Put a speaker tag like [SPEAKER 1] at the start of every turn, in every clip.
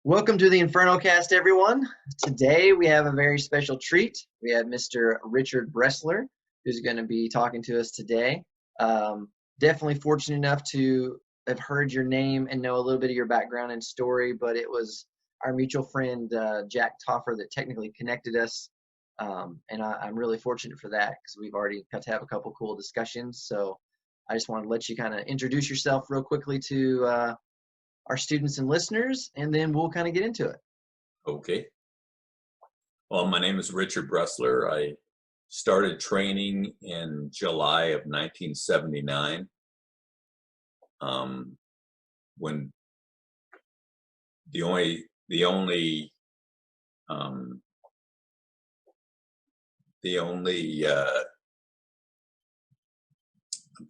[SPEAKER 1] Welcome to the Inferno Cast, everyone. Today we have a very special treat. We have Mr. Richard Bresler, who's going to be talking to us today. Definitely fortunate enough to have heard your name and know a little bit of your background and story, but it was our mutual friend, Jack Toffer, that technically connected us. I'm really fortunate for that because we've already got to have a couple cool discussions. So I just wanted to let you kind of introduce yourself real quickly to our students and listeners, and then we'll kind of get into it.
[SPEAKER 2] Okay. Well, my name is Richard Bresler. I started training in July of 1979, when the only I'm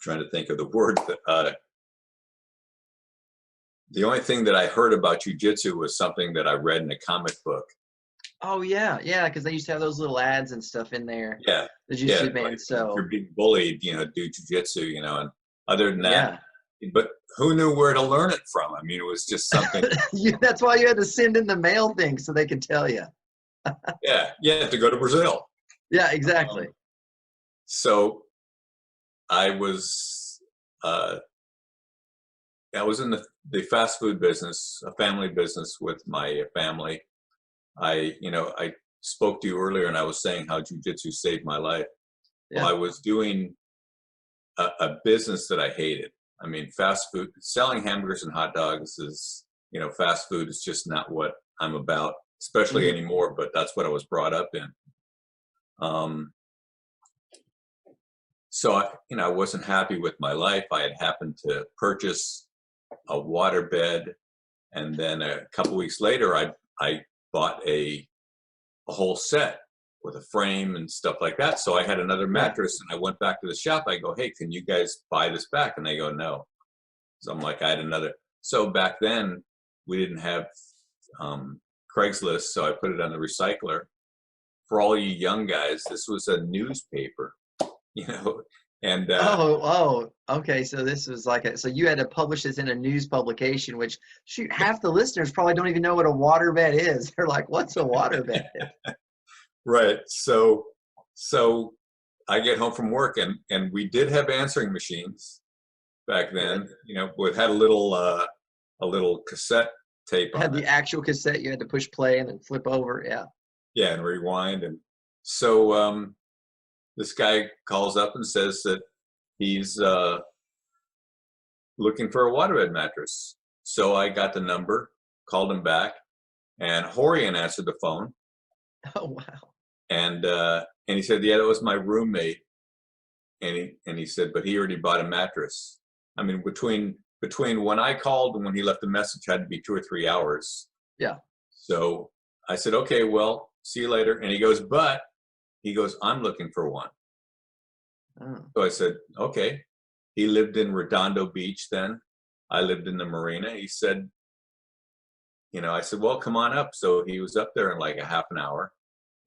[SPEAKER 2] trying to think of the word. The only thing that I heard about jiu-jitsu was something that I read in a comic book.
[SPEAKER 1] Oh yeah, because they used to have those little ads and stuff in there.
[SPEAKER 2] Yeah,
[SPEAKER 1] The jiu-jitsu band.
[SPEAKER 2] like,
[SPEAKER 1] So
[SPEAKER 2] if you're being bullied, do jiu-jitsu, and other than that,
[SPEAKER 1] yeah,
[SPEAKER 2] but who knew where to learn it from? I mean, it was just something.
[SPEAKER 1] that's why you had to send in the mail thing so they could tell you.
[SPEAKER 2] Yeah, to go to Brazil.
[SPEAKER 1] Yeah, exactly.
[SPEAKER 2] So I was in the fast food business, a family business with my family. I spoke to you earlier, and I was saying how jiu-jitsu saved my life.
[SPEAKER 1] Yeah.
[SPEAKER 2] Well, I was doing a business that I hated. I mean, fast food, selling hamburgers and hot dogs is, fast food is just not what I'm about, especially anymore, but that's what I was brought up in. So I wasn't happy with my life. I had happened to purchase a waterbed, and then a couple weeks later, I bought a whole set with a frame and stuff like that. So I had another mattress, and I went back to the shop. I go, "Hey, can you guys buy this back?" And they go, "No." So I'm like, I had another. So back then, we didn't have Craigslist, so I put it on the recycler. For all you young guys, this was a newspaper, and
[SPEAKER 1] Okay. So this was so you had to publish this in a news publication, which shoot, half the listeners probably don't even know what a waterbed is. They're like, "What's a waterbed?"
[SPEAKER 2] right. So I get home from work, and we did have answering machines back then. It had a little cassette tape on
[SPEAKER 1] Had the
[SPEAKER 2] it.
[SPEAKER 1] actual cassette you had to push play and then flip over.
[SPEAKER 2] Yeah, and rewind. And so this guy calls up and says that he's looking for a waterbed mattress. So I got the number, called him back, and Rorion answered the phone.
[SPEAKER 1] Oh wow.
[SPEAKER 2] And he said, "Yeah, that was my roommate." And he said, "But he already bought a mattress." I mean, between when I called and when he left the message had to be 2 or 3 hours.
[SPEAKER 1] Yeah.
[SPEAKER 2] So I said, "Okay, well, see you later." And he goes, "I'm looking for one."
[SPEAKER 1] Oh.
[SPEAKER 2] So I said, "Okay." He lived in Redondo Beach then. I lived in the marina. He said, I said, "Well, come on up." So he was up there in like a half an hour.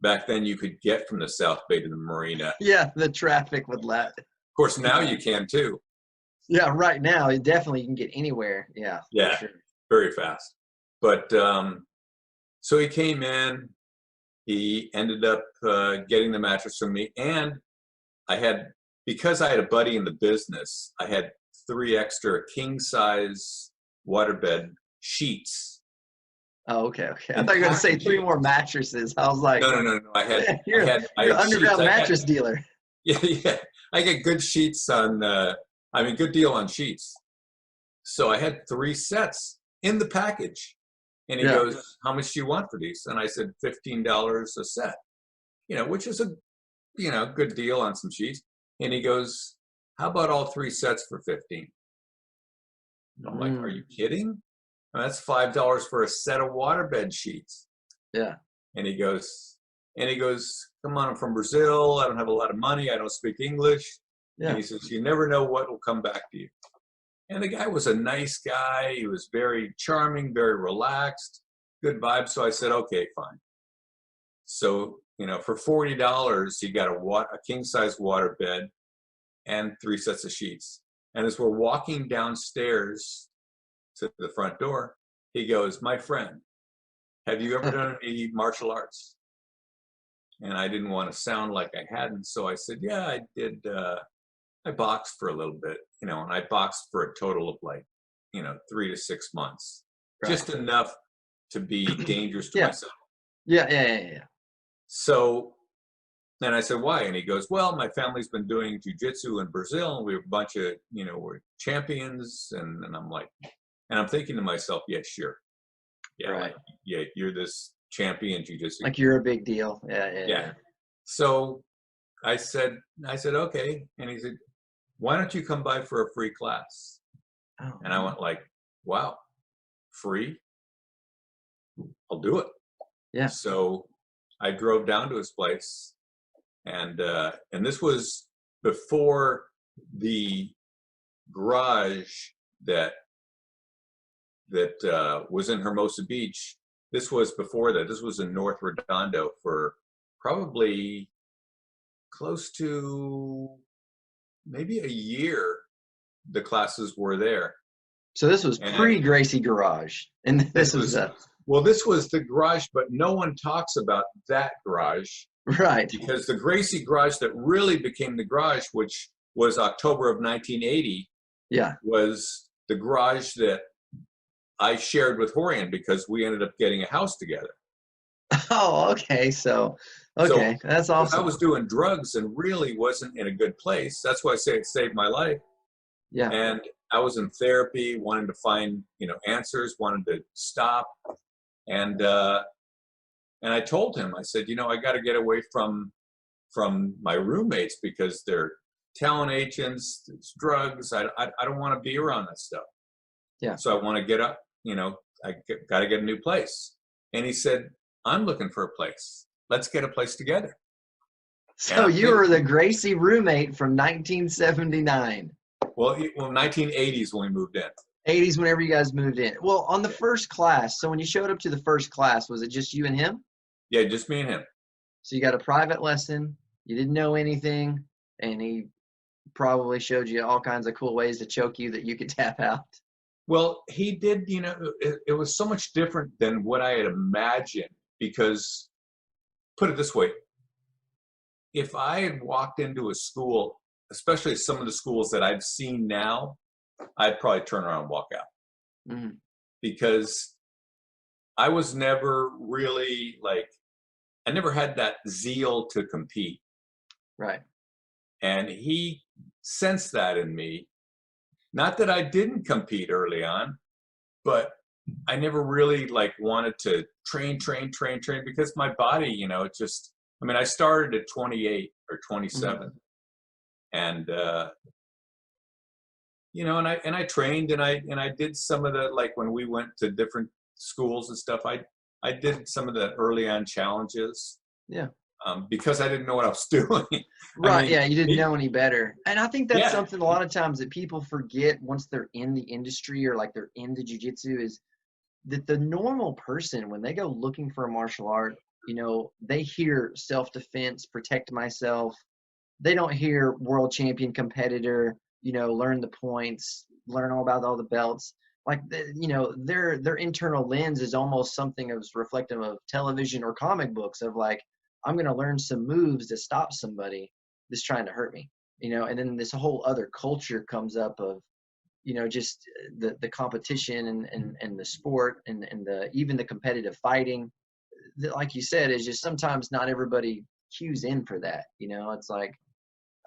[SPEAKER 2] Back then you could get from the South Bay to the marina.
[SPEAKER 1] Yeah, the traffic would let.
[SPEAKER 2] Of course, now you can too.
[SPEAKER 1] Yeah, right now, you can get anywhere. Yeah.
[SPEAKER 2] Yeah,
[SPEAKER 1] Sure.
[SPEAKER 2] very fast. But so he came in. He ended up getting the mattress from me, and because I had a buddy in the business, I had 3 extra king size waterbed sheets.
[SPEAKER 1] Oh, okay. I thought you were going to say 3 more mattresses. I was like,
[SPEAKER 2] No.
[SPEAKER 1] You're an underground mattress dealer.
[SPEAKER 2] Yeah. I get good sheets on. Good deal on sheets. So I had 3 sets in the package, and he goes, "How much do you want for these?" And I said, $15 a set. Which is a good deal on some sheets. And he goes, "How about all 3 sets for 15?" And I'm like, "Are you kidding? That's $5 for a set of waterbed sheets."
[SPEAKER 1] Yeah.
[SPEAKER 2] And he goes, "Come on, I'm from Brazil. I don't have a lot of money. I don't speak English."
[SPEAKER 1] Yeah.
[SPEAKER 2] And he says, "You never know what will come back to you." And the guy was a nice guy. He was very charming, very relaxed, good vibe. So I said, "Okay, fine." So, for $40, he got a king-size waterbed and 3 sets of sheets. And as we're walking downstairs to the front door, he goes, "My friend, have you ever done any martial arts? And I didn't want to sound like I hadn't, so I said, yeah, I did. I boxed for a little bit, and I boxed for a total of like, 3 to 6 months,
[SPEAKER 1] Right.
[SPEAKER 2] just enough to be dangerous to
[SPEAKER 1] Yeah.
[SPEAKER 2] myself.
[SPEAKER 1] Yeah.
[SPEAKER 2] So then I said, why? And he goes, well, my family's been doing jujitsu in Brazil, and we have a bunch of, we're champions. And I'm like, and I'm thinking to myself, yeah, sure. Yeah,
[SPEAKER 1] Right.
[SPEAKER 2] like, yeah, you're this champion jujitsu.
[SPEAKER 1] Like you're a big deal. Yeah.
[SPEAKER 2] So I said, okay. And he said, why don't you come by for a free class?
[SPEAKER 1] Oh,
[SPEAKER 2] And I went like, wow, free? I'll do it.
[SPEAKER 1] Yeah.
[SPEAKER 2] So I drove down to his place, and this was before the garage that was in Hermosa Beach. This was before that. This was in North Redondo for probably close to maybe a year. The classes were there.
[SPEAKER 1] So this was pre-Gracie Garage, and this was
[SPEAKER 2] well, this was the garage, but no one talks about that garage.
[SPEAKER 1] Right.
[SPEAKER 2] Because the Gracie Garage that really became the garage, which was October of 1980, was the garage that I shared with Rorion because we ended up getting a house together.
[SPEAKER 1] Oh, okay. So that's awesome.
[SPEAKER 2] I was doing drugs and really wasn't in a good place. That's why I say it saved my life.
[SPEAKER 1] Yeah.
[SPEAKER 2] And I was in therapy, wanting to find, answers, wanted to stop. And I told him, I said, I got to get away from my roommates because they're talent agents, it's drugs. I don't want to be around that stuff.
[SPEAKER 1] Yeah.
[SPEAKER 2] So I want to get up, I got to get a new place. And he said, I'm looking for a place. Let's get a place together.
[SPEAKER 1] So you were the Gracie roommate from 1979.
[SPEAKER 2] Well, 1980s when we moved in.
[SPEAKER 1] 80s whenever you guys moved in. Well, on the first class, so when you showed up to the first class, was it just you and him?
[SPEAKER 2] Yeah, just me and him.
[SPEAKER 1] So you got a private lesson, you didn't know anything, and he probably showed you all kinds of cool ways to choke you that you could tap out.
[SPEAKER 2] Well, he did, it was so much different than what I had imagined because, put it this way, if I had walked into a school, especially some of the schools that I've seen now, I'd probably turn around and walk out.
[SPEAKER 1] Mm-hmm.
[SPEAKER 2] Because I was never really I never had that zeal to compete.
[SPEAKER 1] Right.
[SPEAKER 2] And he sensed that in me. Not that I didn't compete early on, but I never really wanted to train because my body, it just, I started at 28 or 27. Mm-hmm. And, and I trained and I did some of the, when we went to different schools and stuff, I did some of the early on challenges.
[SPEAKER 1] Yeah.
[SPEAKER 2] Because I didn't know what I was doing.
[SPEAKER 1] Right. Yeah. You didn't know any better. And I think that's something a lot of times that people forget once they're in the industry or they're into jiu-jitsu is that the normal person, when they go looking for a martial art, they hear self-defense, protect myself. They don't hear world champion competitor, learn the points, learn all about all the belts. Their internal lens is almost something that was reflective of television or comic books of I'm going to learn some moves to stop somebody that's trying to hurt me, and then this whole other culture comes up of, just the competition and the sport and even the competitive fighting, like you said, is just sometimes not everybody cues in for that. It's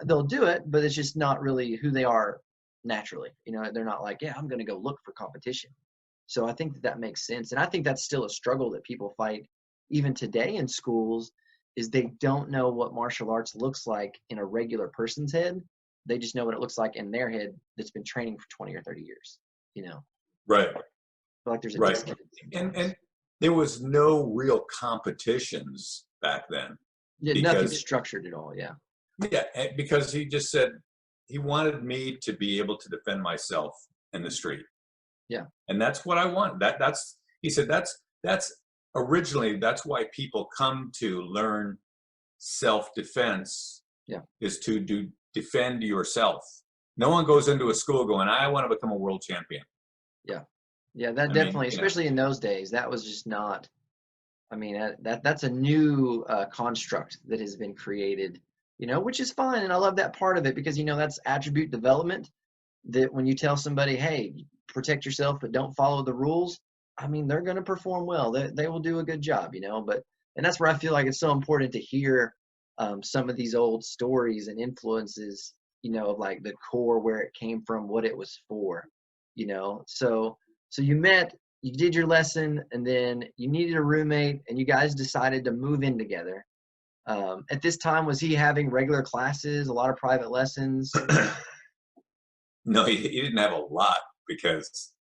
[SPEAKER 1] they'll do it, but it's just not really who they are naturally. They're not I'm going to go look for competition. So I think that makes sense. And I think that's still a struggle that people fight even today in schools is they don't know what martial arts looks like in a regular person's head. They just know what it looks like in their head that's been training for 20 or 30 years,
[SPEAKER 2] Right.
[SPEAKER 1] I feel there's a disconnect.
[SPEAKER 2] And there was no real competitions back then.
[SPEAKER 1] Yeah, nothing structured at all. Yeah.
[SPEAKER 2] Yeah, because he just said he wanted me to be able to defend myself in the street.
[SPEAKER 1] Yeah.
[SPEAKER 2] And that's what I want. He said that's originally that's why people come to learn self-defense.
[SPEAKER 1] Yeah.
[SPEAKER 2] Is to defend yourself. No one goes into a school going, I want to become a world champion.
[SPEAKER 1] Yeah. Yeah, that definitely, especially in those days, that was just not I mean, that's a new construct that has been created, which is fine. And I love that part of it because, that's attribute development, that when you tell somebody, hey, protect yourself, but don't follow the rules, I mean, they're going to perform well. They will do a good job, and that's where I feel like it's so important to hear some of these old stories and influences, of like the core, where it came from, what it was for, so you did your lesson, and then you needed a roommate, and you guys decided to move in together. At this time, was he having regular classes, a lot of private lessons?
[SPEAKER 2] No, he didn't have a lot because,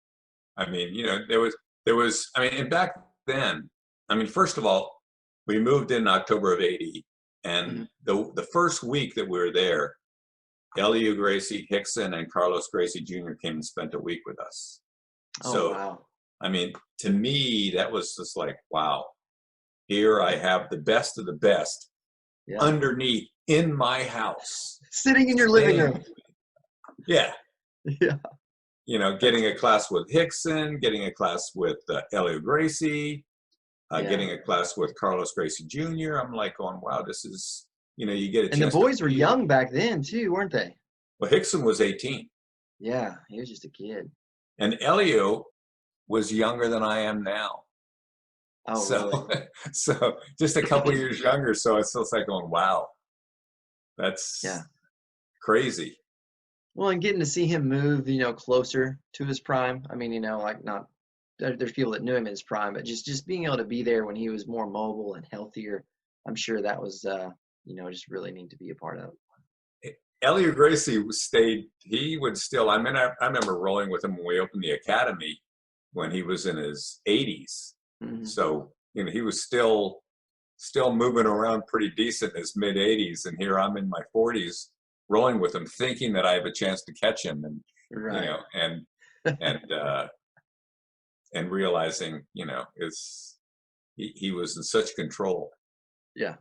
[SPEAKER 2] I mean, I mean, and back then, I mean, first of all, we moved in October of 80, and the first week that we were there, Elio Gracie, Hickson, and Carlos Gracie Jr. came and spent a week with us.
[SPEAKER 1] Oh,
[SPEAKER 2] So,
[SPEAKER 1] wow.
[SPEAKER 2] I mean, to me, that was just like, wow, here I have the best of the best underneath in my house.
[SPEAKER 1] Sitting in your living room.
[SPEAKER 2] Yeah.
[SPEAKER 1] Yeah.
[SPEAKER 2] Getting a class with Hickson, getting a class with Elio Gracie, getting a class with Carlos Gracie Jr. I'm like going, wow, this is, you get a chance.
[SPEAKER 1] And the boys were young back then too, weren't they?
[SPEAKER 2] Well, Hickson was 18.
[SPEAKER 1] Yeah, he was just a kid.
[SPEAKER 2] And Elio was younger than I am now.
[SPEAKER 1] Oh, really?
[SPEAKER 2] So just a couple years younger. So it's like going, wow, that's crazy.
[SPEAKER 1] Well, and getting to see him move, closer to his prime. I mean, like there's people that knew him in his prime, but just being able to be there when he was more mobile and healthier, I'm sure that was, just really neat to be a part of.
[SPEAKER 2] Elio Gracie he would still, I mean, I remember rolling with him when we opened the academy when he was in his 80s.
[SPEAKER 1] Mm-hmm.
[SPEAKER 2] So, he was still moving around pretty decent in his mid 80s. And here I'm in my 40s rolling with him, thinking that I have a chance to catch him. And, and realizing, he was in such control.
[SPEAKER 1] Yeah.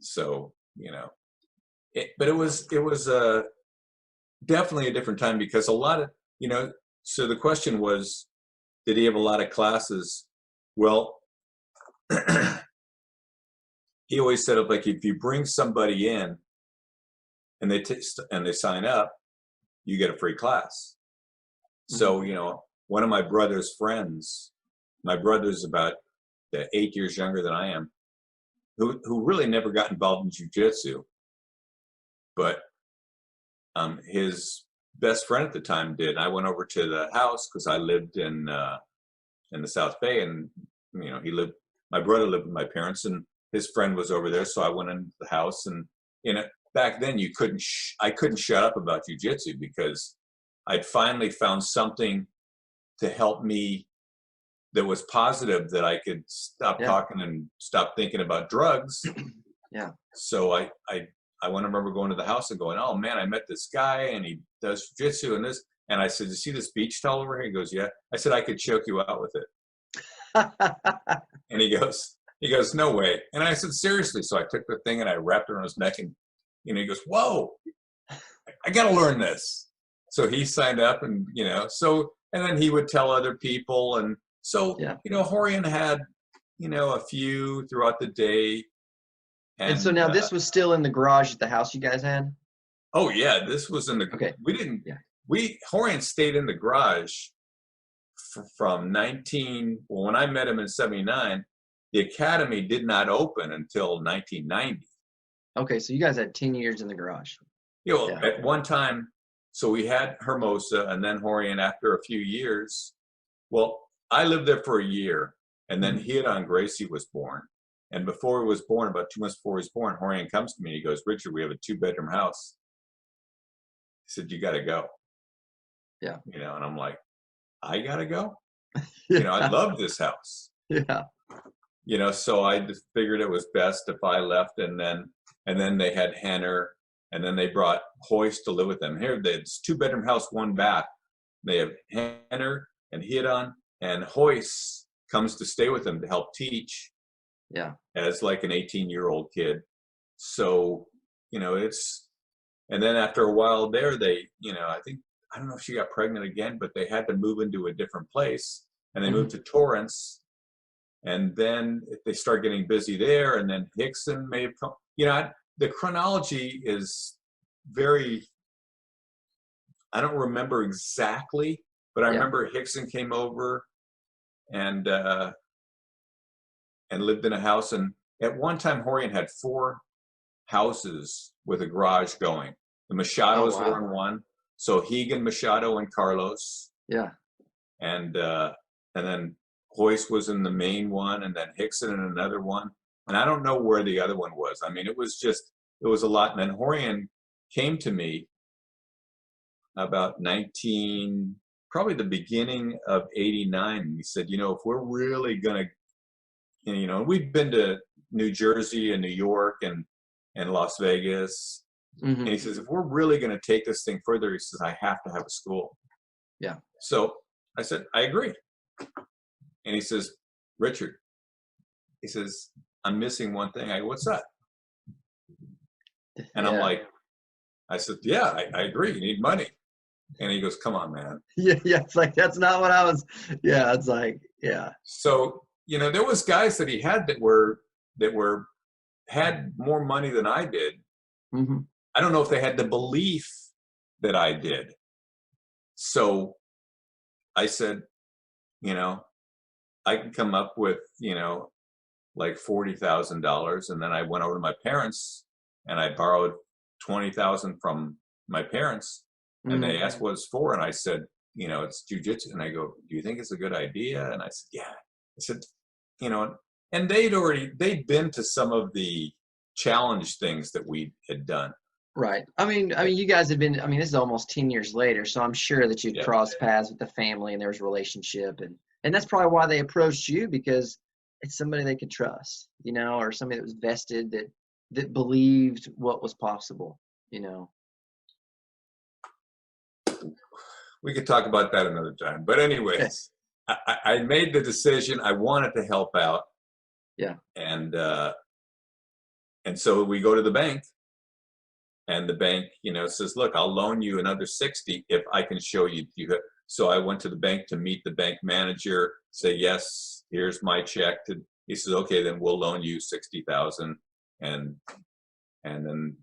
[SPEAKER 2] So, but it was definitely a different time because a lot of, so the question was, did he have a lot of classes? Well, he always said, like, if you bring somebody in and they sign up, you get a free class. So, one of my brother's friends, my brother's about 8 years younger than I am, who really never got involved in jiu-jitsu, but his best friend at the time did. I went over to the house because I lived in the South Bay, and my brother lived with my parents, and his friend was over there. So I went into the house, and back then I couldn't shut up about jiu-jitsu because I'd finally found something to help me that was positive, that I could stop talking and stop thinking about drugs.
[SPEAKER 1] Yeah.
[SPEAKER 2] So I remember going to the house and going, oh man, I met this guy and he does jiu-jitsu and this. And I said, you see this beach towel over here? He goes, yeah. I said, I could choke you out with it. And he goes, no way. And I said, seriously. So I took the thing and I wrapped it around his neck, and he goes, whoa, I got to learn this. So he signed up, and, and then he would tell other people. And so, Rorion had, a few throughout the day.
[SPEAKER 1] And so now this was still in the garage at the house you guys had?
[SPEAKER 2] Oh yeah, this was in the, Rorion stayed in the garage from when I met him in 79, the academy did not open until 1990.
[SPEAKER 1] Okay, so you guys had 10 years in the garage.
[SPEAKER 2] At one time, so we had Hermosa, and then Rorion after a few years. Well, I lived there for a year, and then Hiran Gracie was born. And before he was born, about 2 months before he was born, Rorion comes to me and he goes, Richard, we have a 2-bedroom house. He said, you got to go.
[SPEAKER 1] Yeah.
[SPEAKER 2] And I'm like, I got to go? I love this house.
[SPEAKER 1] Yeah.
[SPEAKER 2] So I just figured it was best if I left, and then they had Henner, and then they brought Hoist to live with them. Here, it's 2-bedroom house, 1 bath. They have Henner and Hiran, and Hoist comes to stay with them to help teach.
[SPEAKER 1] Yeah.
[SPEAKER 2] As like an 18-year-old kid. So, and then after a while there, they, I don't know if she got pregnant again, but they had to move into a different place, and they moved to Torrance. And then they start getting busy there, and then Hickson may have come. The chronology is very, I don't remember exactly, but I remember Hickson came over and lived in a house. And at one time, Rorion had 4 houses with a garage going. The Machados were in one. So Hegan, Machado, and Carlos. Yeah. And then Hoyce was in the main one, and then Hickson in another one. And I don't know where the other one was. I mean, it was a lot. And then Rorion came to me about probably the beginning of '89. And he said, if we're really going to, we've been to New Jersey and New York and Las Vegas. Mm-hmm. And he says, if we're really going to take this thing further, he says, I have to have a school. Yeah. So I said, I agree. And he says, Richard, he says, I'm missing one thing. I go, what's that? And I'm like, I said, yeah, I agree. You need money. And he goes, come on, man. Yeah. It's like, that's not what I was. Yeah. It's like, yeah. So, there was guys that he had that had more money than I did. Mm-hmm. I don't know if they had the belief that I did. So I said, I can come up with, like $40,000. And then I went over to my parents and I borrowed $20,000 from my parents. And they asked what it's for. And I said, it's jujitsu. And I go, do you think it's a good idea? And I said, yeah. I said, and they'd been to some of the challenge things that we had done. Right. I mean, you guys had been, this is almost 10 years later. So I'm sure that you'd crossed paths with the family and there was a relationship. And that's probably why they approached you, because it's somebody they could trust, or somebody that was vested, that believed what was possible, We could talk about that another time. But anyways, I made the decision. I wanted to help out. Yeah. And so we go to the bank, and the bank, says, look, I'll loan you another 60 if I can show you. So I went to the bank to meet the bank manager, say, yes, here's my check. He says, okay, then we'll loan you 60,000. And then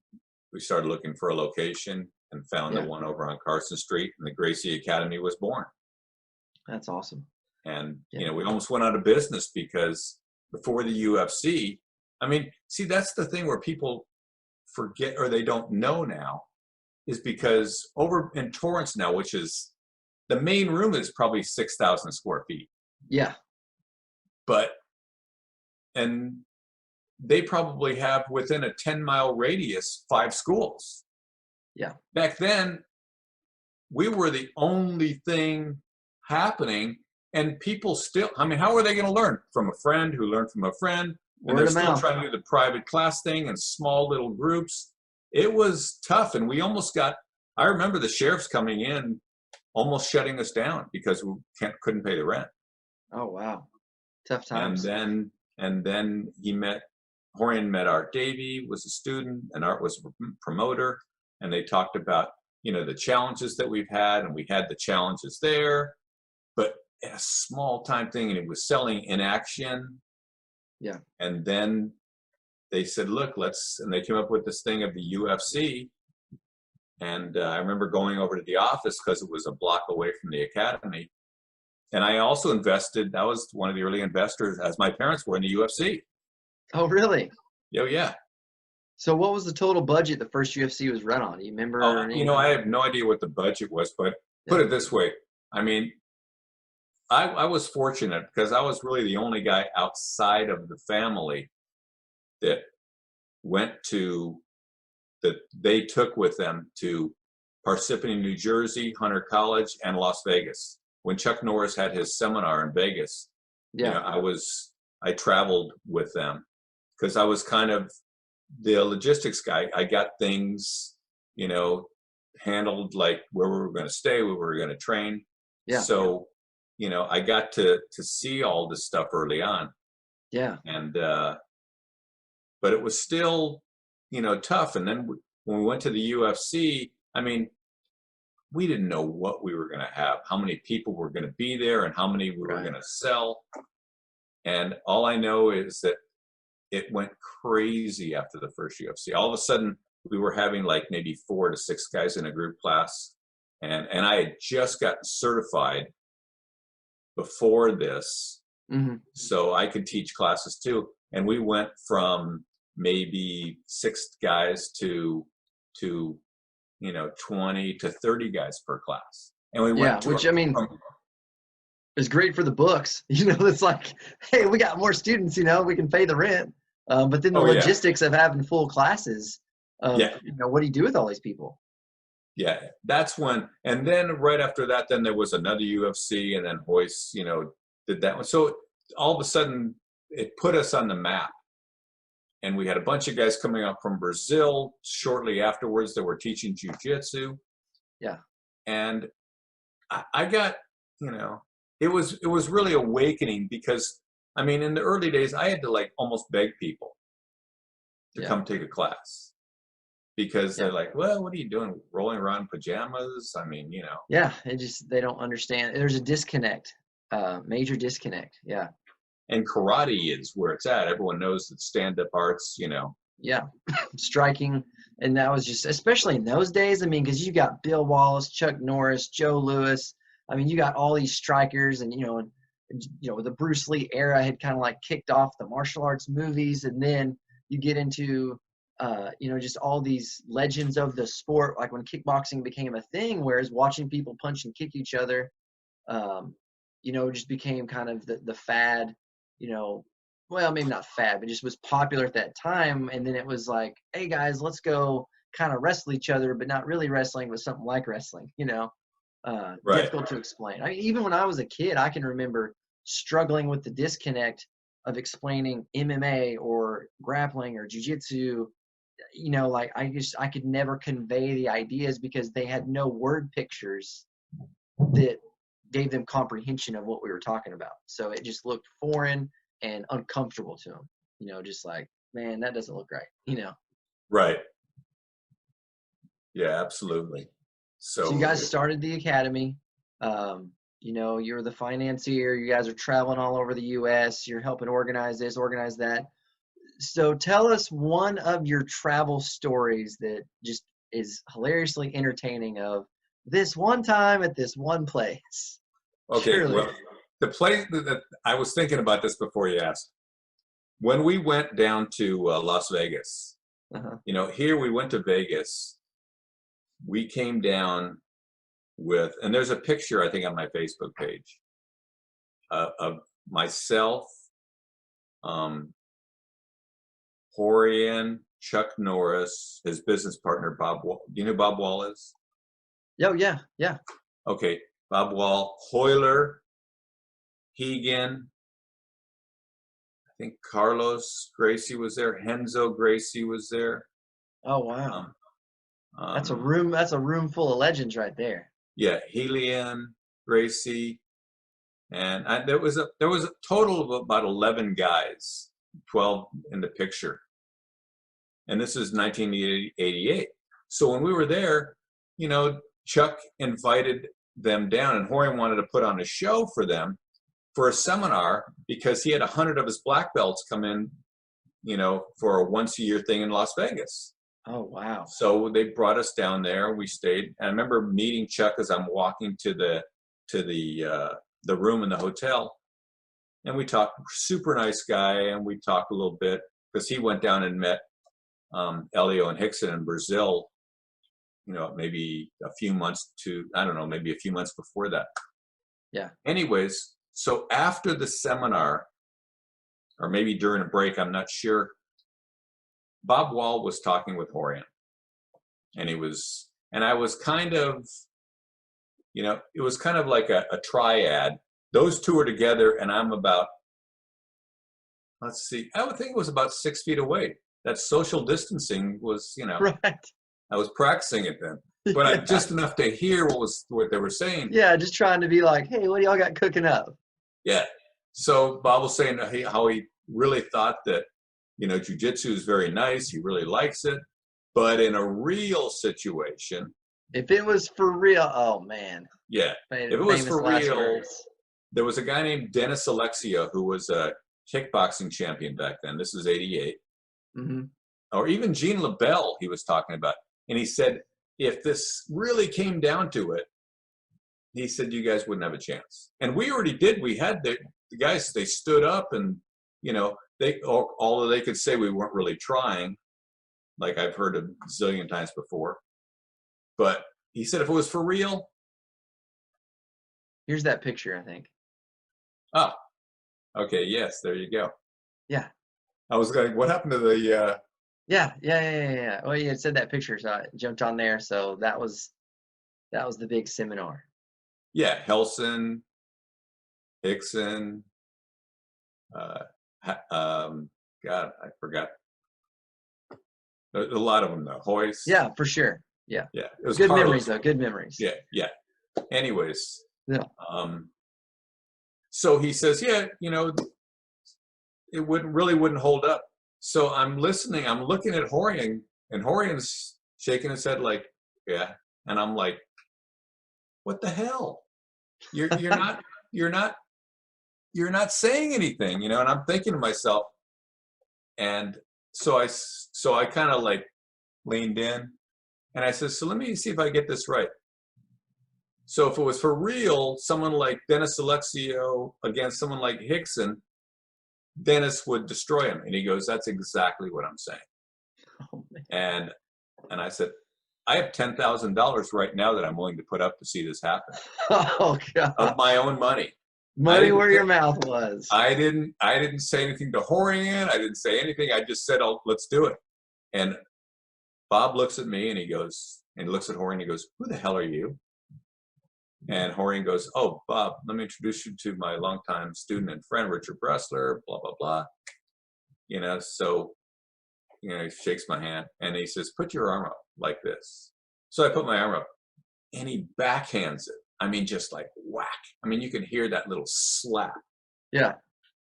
[SPEAKER 2] we started looking for a location and found the one over on Carson Street, and the Gracie Academy was born. That's awesome. And, we almost went out of business because before the UFC, see, that's the thing where people forget or they don't know now, is because over in Torrance now, which is the main room is probably 6,000 square feet. Yeah. And they probably have within a 10-mile radius 5 schools. Yeah. Back then, we were the only thing happening, and people still, how are they going to learn? From a friend who learned from a friend, and they're still trying to do the private class thing in small little groups. It was tough, and we almost I remember the sheriffs coming in, almost shutting us down because we couldn't pay the rent. Oh, wow. Tough times. And then Rorion met Art Davey, was a student, and Art was a promoter. And they talked about, the challenges that we've had, and we had the challenges there, but a small time thing, and it was selling inaction. Yeah. And then they said, look, and they came up with this thing of the UFC. And I remember going over to the office because it was a block away from the academy. And I also invested, I was one of the early investors, as my parents were, in the UFC. Oh, really? Oh, yeah. So what was the total budget the first UFC was run on? Do you remember? I have no idea what the budget was, but put it this way. I was fortunate because I was really the only guy outside of the family that that they took with them to Parsippany, New Jersey, Hunter College, and Las Vegas. When Chuck Norris had his seminar in Vegas, I traveled with them because I was kind of the logistics guy. I got things, handled, like where we were going to stay, where we were going to train. Yeah. So, I got to see all this stuff early on. Yeah. And, but it was still, tough. And then when we went to the UFC, we didn't know what we were going to have, how many people were going to be there, and how many we were going to sell. And all I know is that it went crazy after the first UFC. All of a sudden, we were having like maybe 4 to 6 guys in a group class. And I had just gotten certified before this, so I could teach classes too. And we went from maybe 6 guys to 20 to 30 guys per class. And we went to
[SPEAKER 1] which I mean is great for the books. It's like, hey, we got more students. We can pay the rent. But then the logistics of having full classes. What do you do with all these people?
[SPEAKER 2] Yeah, that's when, and then right after that, then there was another UFC, and then Hoist, did that one. So all of a sudden, it put us on the map. And we had a bunch of guys coming up from Brazil shortly afterwards that were teaching jiu-jitsu.
[SPEAKER 1] Yeah.
[SPEAKER 2] And I got, it was really awakening, because, I mean, in the early days, I had to like almost beg people to come take a class. Because they're like, well, what are you doing? Rolling around in pajamas? I mean,
[SPEAKER 1] Yeah, they don't understand. There's a disconnect, major disconnect. Yeah.
[SPEAKER 2] And karate is where it's at. Everyone knows that stand-up arts,
[SPEAKER 1] Yeah, striking. And that was just, especially in those days, I mean, because you got Bill Wallace, Chuck Norris, Joe Louis. I mean, you got all these strikers, and, the Bruce Lee era had kind of like kicked off the martial arts movies. And then you get into just all these legends of the sport, like when kickboxing became a thing, whereas watching people punch and kick each other, just became kind of the fad, well, maybe not fad, but just was popular at that time. And then it was like, hey guys, let's go kind of wrestle each other, but not really wrestling, but something like wrestling,
[SPEAKER 2] Right.
[SPEAKER 1] Difficult to explain. I mean, even when I was a kid, I can remember struggling with the disconnect of explaining MMA or grappling or jiu-jitsu. Like I could never convey the ideas because they had no word pictures that gave them comprehension of what we were talking about. So it just looked foreign and uncomfortable to them, just like, man, that doesn't look right,
[SPEAKER 2] Right. Yeah, absolutely.
[SPEAKER 1] So you guys started the academy. You're the financier. You guys are traveling all over the U.S. You're helping organize this, organize that. So tell us one of your travel stories that just is hilariously entertaining of this one time at this one place.
[SPEAKER 2] Okay,
[SPEAKER 1] Surely.
[SPEAKER 2] well, the place that I was thinking about this before you asked. When we went down to Las Vegas, here we went to Vegas. We came down with, and there's a picture, I think, on my Facebook page of myself, Rorion, Chuck Norris, his business partner, Bob Wall. Do you know who Bob Wall is?
[SPEAKER 1] Oh, yeah.
[SPEAKER 2] Okay, Bob Wall, Hoyler, Hegan, I think Carlos Gracie was there, Henzo Gracie was there.
[SPEAKER 1] Oh, wow. That's a room full of legends right there.
[SPEAKER 2] Yeah, Helian, Gracie, and there was a total of about 11 guys, 12 in the picture. And this is 1988. So when we were there, Chuck invited them down, and Rorion wanted to put on a show for them for a seminar because he had 100 of his black belts come in, for a once-a-year thing in Las Vegas.
[SPEAKER 1] Oh, wow.
[SPEAKER 2] So they brought us down there. We stayed. And I remember meeting Chuck as I'm walking to the room in the hotel. And we talked, super nice guy, and we talked a little bit because he went down and met Elio and Hickson in Brazil, maybe a few months before that.
[SPEAKER 1] Yeah.
[SPEAKER 2] Anyways, so after the seminar, or maybe during a break, I'm not sure, Bob Wall was talking with Rorion. And I was kind of, it was kind of like a triad. Those two are together, and I'm about, let's see, I would think it was about 6 feet away. That social distancing was,
[SPEAKER 1] Right.
[SPEAKER 2] I was practicing it then, but just enough to hear what they were saying.
[SPEAKER 1] Yeah, just trying to be like, hey, what do y'all got cooking up?
[SPEAKER 2] Yeah. So Bob was saying how he really thought that, jiu-jitsu is very nice. He really likes it, but in a real situation,
[SPEAKER 1] if it was for real, oh man.
[SPEAKER 2] Yeah. If it was for real, there was a guy named Dennis Alexia who was a kickboxing champion back then. This is 88.
[SPEAKER 1] Mm-hmm.
[SPEAKER 2] Or even Gene LaBelle he was talking about. And he said, if this really came down to it, he said, you guys wouldn't have a chance. And we already did. We had the guys, they stood up and, you know, although they could say we weren't really trying, like I've heard a zillion times before. But he said, if it was for real.
[SPEAKER 1] Here's that picture, I think.
[SPEAKER 2] Oh, okay. Yes, there you go.
[SPEAKER 1] Yeah.
[SPEAKER 2] I was like, what happened to the...
[SPEAKER 1] Yeah. Well, you had said that picture, so I jumped on there. So that was the big seminar.
[SPEAKER 2] Yeah, Helson, Hickson, God, I forgot. A lot of them though. Hoist.
[SPEAKER 1] Yeah, for sure. Yeah.
[SPEAKER 2] Yeah. It was
[SPEAKER 1] good
[SPEAKER 2] Carlos.
[SPEAKER 1] memories though. Good memories.
[SPEAKER 2] Yeah. Anyways.
[SPEAKER 1] Yeah.
[SPEAKER 2] So he says, yeah, you know, it wouldn't hold up. So I'm listening. I'm looking at Rorion, and Horion's shaking his head like, yeah. And I'm like, what the hell? You're not saying anything, you know. And I'm thinking to myself, and so I kind of like leaned in, and I said, so let me see if I get this right. So if it was for real, someone like Dennis Alexio against someone like Hickson, Dennis would destroy him. And he goes, that's exactly what I'm saying.
[SPEAKER 1] Oh,
[SPEAKER 2] and I said, I have $10,000 right now that I'm willing to put up to see this happen.
[SPEAKER 1] Oh God.
[SPEAKER 2] Of my own money.
[SPEAKER 1] Money where your mouth was.
[SPEAKER 2] I didn't say anything to Rorion. I didn't say anything. I just said, oh, let's do it. And Bob looks at me and he goes, and he looks at Rorion and he goes, who the hell are you? And Rorion goes, oh, Bob, let me introduce you to my longtime student and friend, Richard Bresler, blah, blah, blah. You know, so, you know, he shakes my hand and he says, put your arm up like this. So I put my arm up and he backhands it. I mean, just like whack. I mean, you can hear that little slap.
[SPEAKER 1] Yeah.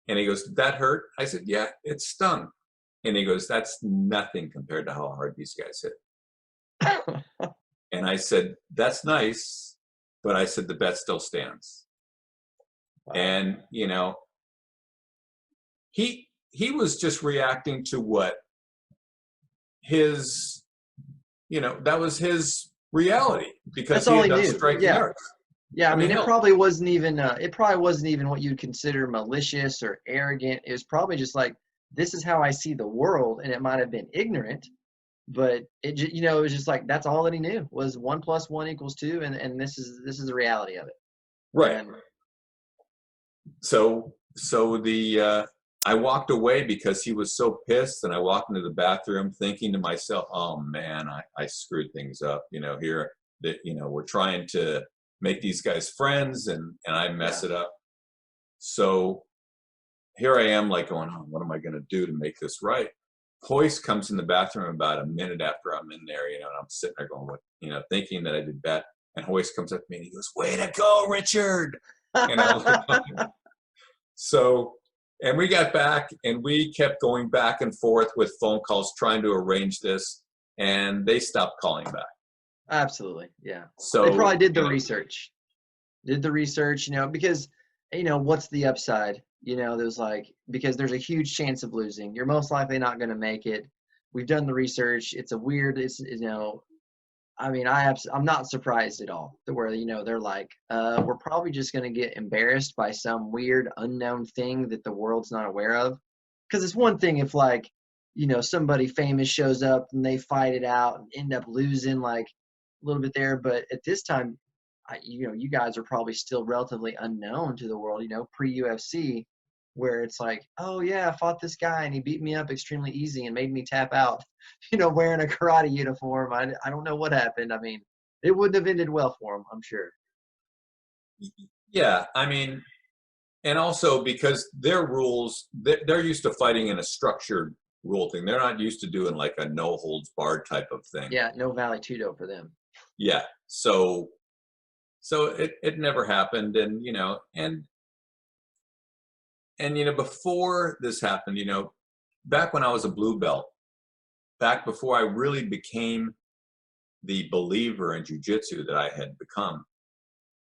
[SPEAKER 2] And he goes, did that hurt? I said, yeah, it stung. And he goes, that's nothing compared to how hard these guys hit. And I said, that's nice. But I said, the bet still stands. Wow. And, you know, he was just reacting to what his, you know, that was his reality because he had done striking arts.
[SPEAKER 1] Yeah, I mean, it probably wasn't even what you'd consider malicious or arrogant. It was probably just like, this is how I see the world, and it might have been ignorant, but it was just like that's all that he knew was 1 + 1 = 2, and this is the reality of it.
[SPEAKER 2] Right.
[SPEAKER 1] And,
[SPEAKER 2] so I walked away because he was so pissed, and I walked into the bathroom thinking to myself, oh man, I screwed things up. You know, here that, you know, we're trying to make these guys friends and I mess it up. So here I am like going, oh, what am I going to do to make this right? Hoist comes in the bathroom about a minute after I'm in there, you know, and I'm sitting there going, what, you know, thinking that I did bad. And Hoist comes up to me and he goes, way to go, Richard. You know, so, and we got back and we kept going back and forth with phone calls trying to arrange this, and they stopped calling back.
[SPEAKER 1] Absolutely. Yeah.
[SPEAKER 2] So
[SPEAKER 1] they probably did the research. You know, because, you know, what's the upside? You know, there's like, because there's a huge chance of losing. You're most likely not going to make it. We've done the research. It's you know, I mean, I'm not surprised at all that where, you know, they're like, we're probably just going to get embarrassed by some weird unknown thing that the world's not aware of. Because it's one thing if, like, you know, somebody famous shows up and they fight it out and end up losing like a little bit there. But at this time, you know, you guys are probably still relatively unknown to the world, you know, pre-UFC, where it's like, oh yeah, I fought this guy and he beat me up extremely easy and made me tap out, you know, wearing a karate uniform. I don't know what happened. I mean, it wouldn't have ended well for him, I'm sure.
[SPEAKER 2] Yeah, I mean, and also because their rules, they're used to fighting in a structured rule thing. They're not used to doing like a no holds barred type of thing.
[SPEAKER 1] Yeah, no Vale Tudo for them.
[SPEAKER 2] Yeah, so it never happened, and you know, and you know, before this happened, you know, back when I was a blue belt, back before I really became the believer in jiu-jitsu that I had become,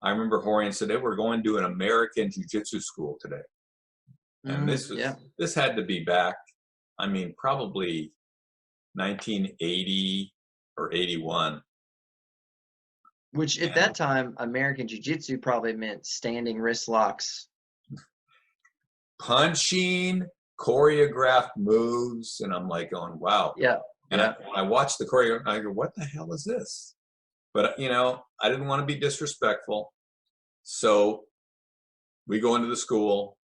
[SPEAKER 2] I remember Rorion said, hey, we're going to an American jiu-jitsu school today. And
[SPEAKER 1] Yeah.
[SPEAKER 2] this had to be back, I mean, probably 1980 or 81.
[SPEAKER 1] Which at
[SPEAKER 2] And
[SPEAKER 1] that time, American Jiu-Jitsu probably meant standing wrist locks.
[SPEAKER 2] punching, choreographed moves, and I'm like going, wow.
[SPEAKER 1] Yeah.
[SPEAKER 2] And
[SPEAKER 1] Yeah.
[SPEAKER 2] I watched the choreo, I go, what the hell is this? But, you know, I didn't want to be disrespectful. So we go into the school,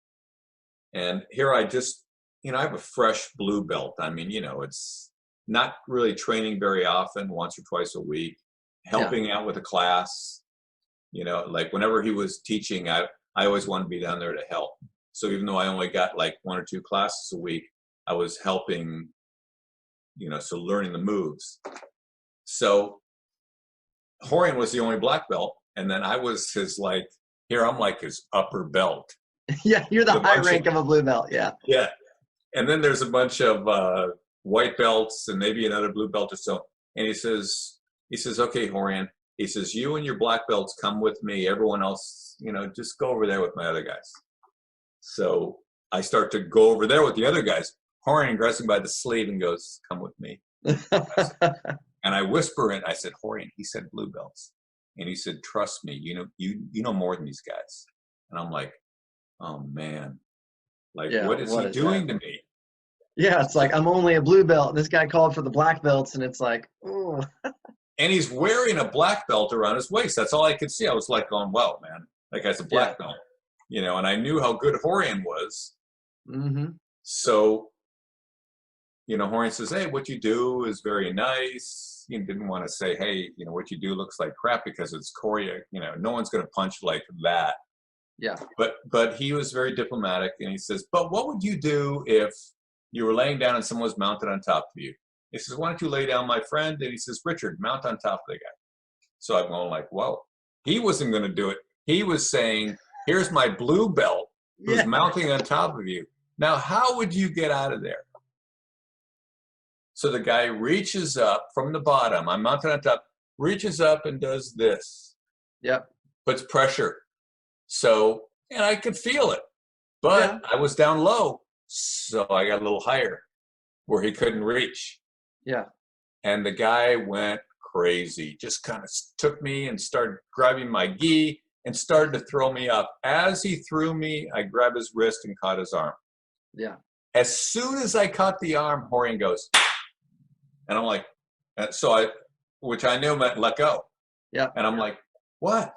[SPEAKER 2] and here I just, you know, I have a fresh blue belt. I mean, you know, it's not really training very often, once or twice a week, helping out with a class. You know, like whenever he was teaching, I always wanted to be down there to help. So even though I only got like 1 or 2 classes a week, I was helping, you know, so learning the moves. So Rorion was the only black belt, and then I was his, like, here I'm like his upper belt.
[SPEAKER 1] Yeah, you're the
[SPEAKER 2] With a
[SPEAKER 1] high
[SPEAKER 2] bunch
[SPEAKER 1] rank of a blue belt. Yeah.
[SPEAKER 2] Yeah. And then there's a bunch of white belts and maybe another blue belt or so. And he says, okay, Rorion, he says, you and your black belts come with me. Everyone else, you know, just go over there with my other guys. So I start to go over there with the other guys. Rorion grabs me by the sleeve and goes, come with me. And I whisper in, I said, Rorion, he said blue belts. And he said, trust me, you know more than these guys. And I'm like, oh man, like,
[SPEAKER 1] Yeah,
[SPEAKER 2] what is he doing to me?
[SPEAKER 1] Yeah, it's like, I'm only a blue belt, and this guy called for the black belts, and it's like, oh.
[SPEAKER 2] And he's wearing a black belt around his waist. That's all I could see. I was like going, wow, man, that guy's a black belt. You know, and I knew how good Rorion was.
[SPEAKER 1] Mm-hmm.
[SPEAKER 2] So, you know, Rorion says, hey, what you do is very nice. He didn't want to say, hey, you know, what you do looks like crap because it's choreo. You know, no one's going to punch like that.
[SPEAKER 1] Yeah.
[SPEAKER 2] But he was very diplomatic, and he says, but what would you do if you were laying down and someone was mounted on top of you? He says, why don't you lay down, my friend? And he says, Richard, mount on top of the guy. So I'm going like, whoa. He wasn't going to do it. He was saying, here's my blue belt who's mounting on top of you. Now, how would you get out of there? So the guy reaches up from the bottom. I'm mounted on top, reaches up and does this.
[SPEAKER 1] Yep.
[SPEAKER 2] Puts pressure. So, and I could feel it. But I was down low. So I got a little higher where he couldn't reach.
[SPEAKER 1] Yeah.
[SPEAKER 2] And the guy went crazy, just kind of took me and started grabbing my gi and started to throw me up. As he threw me, I grabbed his wrist and caught his arm.
[SPEAKER 1] Yeah.
[SPEAKER 2] As soon as I caught the arm, Rorion goes, and I'm like, which I knew meant let go.
[SPEAKER 1] Yeah.
[SPEAKER 2] And I'm like, what?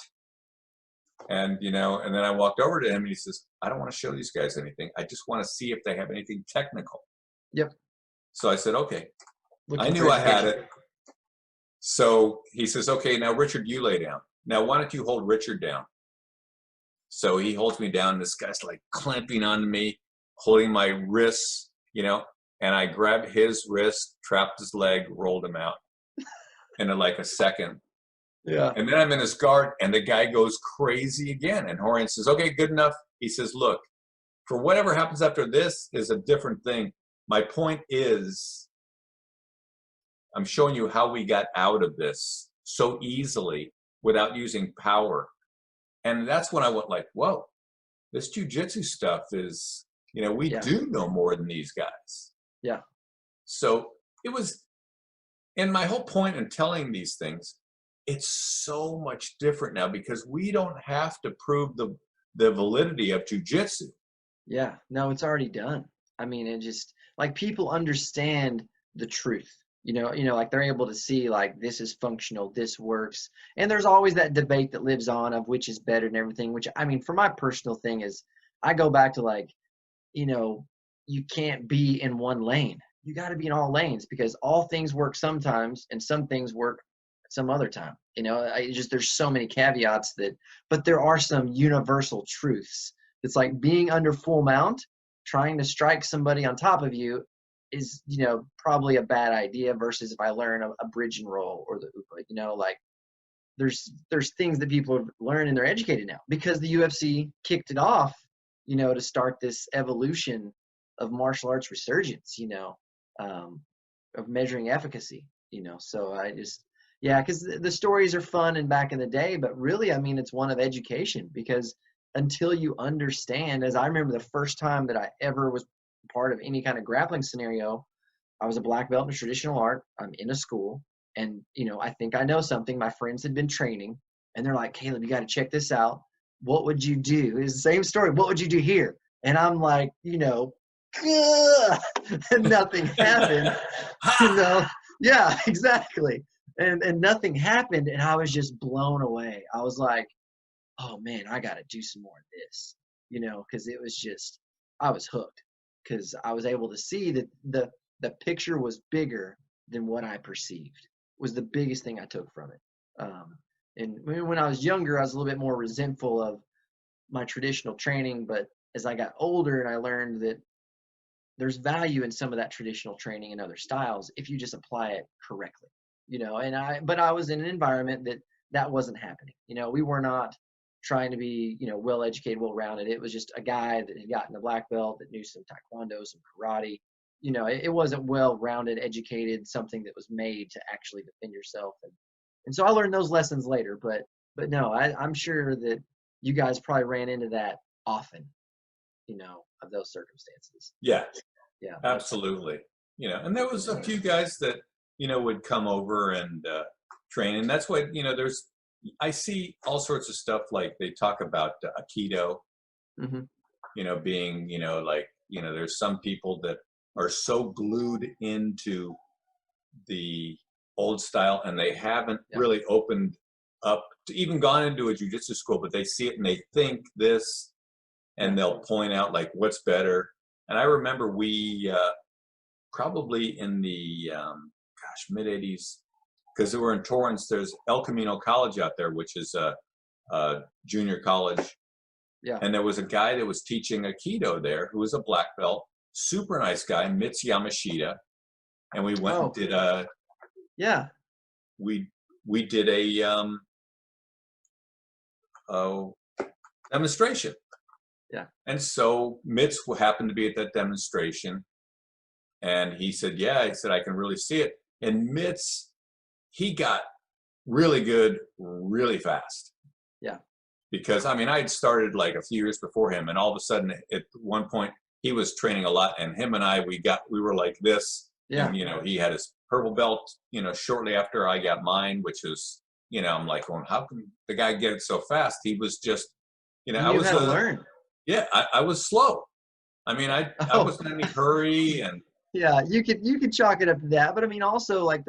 [SPEAKER 2] And, you know, and then I walked over to him and he says, I don't want to show these guys anything. I just want to see if they have anything technical.
[SPEAKER 1] Yep.
[SPEAKER 2] So I said, okay. I knew I had it. So he says, okay, now Richard, you lay down. Now, why don't you hold Richard down? So he holds me down. This guy's like clamping onto me, holding my wrists, you know, and I grabbed his wrist, trapped his leg, rolled him out in like a second.
[SPEAKER 1] Yeah.
[SPEAKER 2] And then I'm in his guard, and the guy goes crazy again. And Rorion says, okay, good enough. He says, look, for whatever happens after this is a different thing. My point is, I'm showing you how we got out of this so easily without using power. And that's when I went like, whoa, this jiu-jitsu stuff is, you know, we do know more than these guys.
[SPEAKER 1] Yeah.
[SPEAKER 2] So it was, and my whole point in telling these things, it's so much different now because we don't have to prove the validity of jiu-jitsu.
[SPEAKER 1] Yeah. No, it's already done. I mean, it just, like, people understand the truth. You know, like, they're able to see, like, this is functional, this works. And there's always that debate that lives on of which is better and everything, which, I mean, for my personal thing is, I go back to, like, you know, you can't be in one lane. You got to be in all lanes because all things work sometimes and some things work some other time. You know, there's so many caveats but there are some universal truths. It's like being under full mount, trying to strike somebody on top of you is, you know, probably a bad idea versus if I learn a bridge and roll or the upa, you know, like there's things that people have learned and they're educated now because the UFC kicked it off, you know, to start this evolution of martial arts resurgence, you know, of measuring efficacy, you know. So I just, because the stories are fun and back in the day, but really, I mean, it's one of education because until you understand, as I remember the first time that I ever was part of any kind of grappling scenario, I was a black belt in traditional art. I'm in a school, and I think I know something. My friends had been training, and they're like, Kaleb, you got to check this out. What would you do? It's the same story. What would you do here? And I'm like, and nothing happened. Yeah, exactly. And nothing happened, and I was just blown away. I was like, oh man, I got to do some more of this, because it was just, I was hooked, because I was able to see that the picture was bigger than what I perceived. Was the biggest thing I took from it. And when I was younger, I was a little bit more resentful of my traditional training, but as I got older and I learned that there's value in some of that traditional training and other styles if you just apply it correctly, but I was in an environment that wasn't happening. We were not trying to be, well educated, well rounded. It was just a guy that had gotten a black belt that knew some taekwondo, some karate. It wasn't well rounded, educated, something that was made to actually defend yourself. And so I learned those lessons later, but no, I'm sure that you guys probably ran into that often, of those circumstances.
[SPEAKER 2] Yeah.
[SPEAKER 1] Yeah,
[SPEAKER 2] absolutely. And there was a few guys that, would come over and train. And that's what, I see all sorts of stuff, like they talk about Aikido, being, there's some people that are so glued into the old style and they haven't really opened up to even gone into a jiu-jitsu school, but they see it and they think this, and they'll point out like what's better. And I remember we probably in the mid 80s, because we were in Torrance, there's El Camino College out there, which is a junior college. Yeah. And there was a guy that was teaching Aikido there who was a black belt, super nice guy, Mitz Yamashita. And we went and did we did a demonstration. Yeah. And so Mitz happened to be at that demonstration. And he said, I can really see it. And Mitz, he got really good really fast. Yeah. Because, I had started like a few years before him. And all of a sudden, at one point, he was training a lot. And him and I, we were like this. Yeah. And, he had his purple belt, shortly after I got mine, which was, I'm like, going, how can the guy get it so fast? He was just, I was learn. Yeah, I was slow. I wasn't in any hurry. And
[SPEAKER 1] yeah, you could chalk it up to that. But also like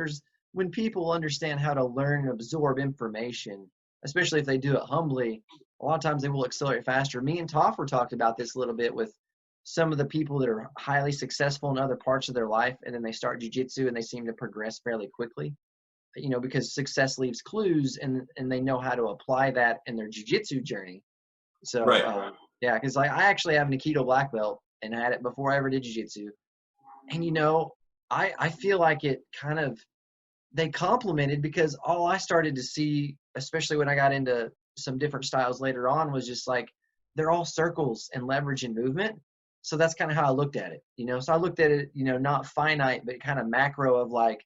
[SPEAKER 1] when people understand how to learn and absorb information, especially if they do it humbly, a lot of times they will accelerate faster. Me and Toffer talked about this a little bit with some of the people that are highly successful in other parts of their life, and then they start jiu-jitsu and they seem to progress fairly quickly, because success leaves clues, and they know how to apply that in their jiu-jitsu journey. So, right. Because I actually have an Aikido black belt and I had it before I ever did jiu-jitsu. And, I feel like it kind of, they complemented, because all I started to see, especially when I got into some different styles later on, was just like, they're all circles and leverage and movement. So that's kind of how I looked at it, So I looked at it, not finite, but kind of macro of like,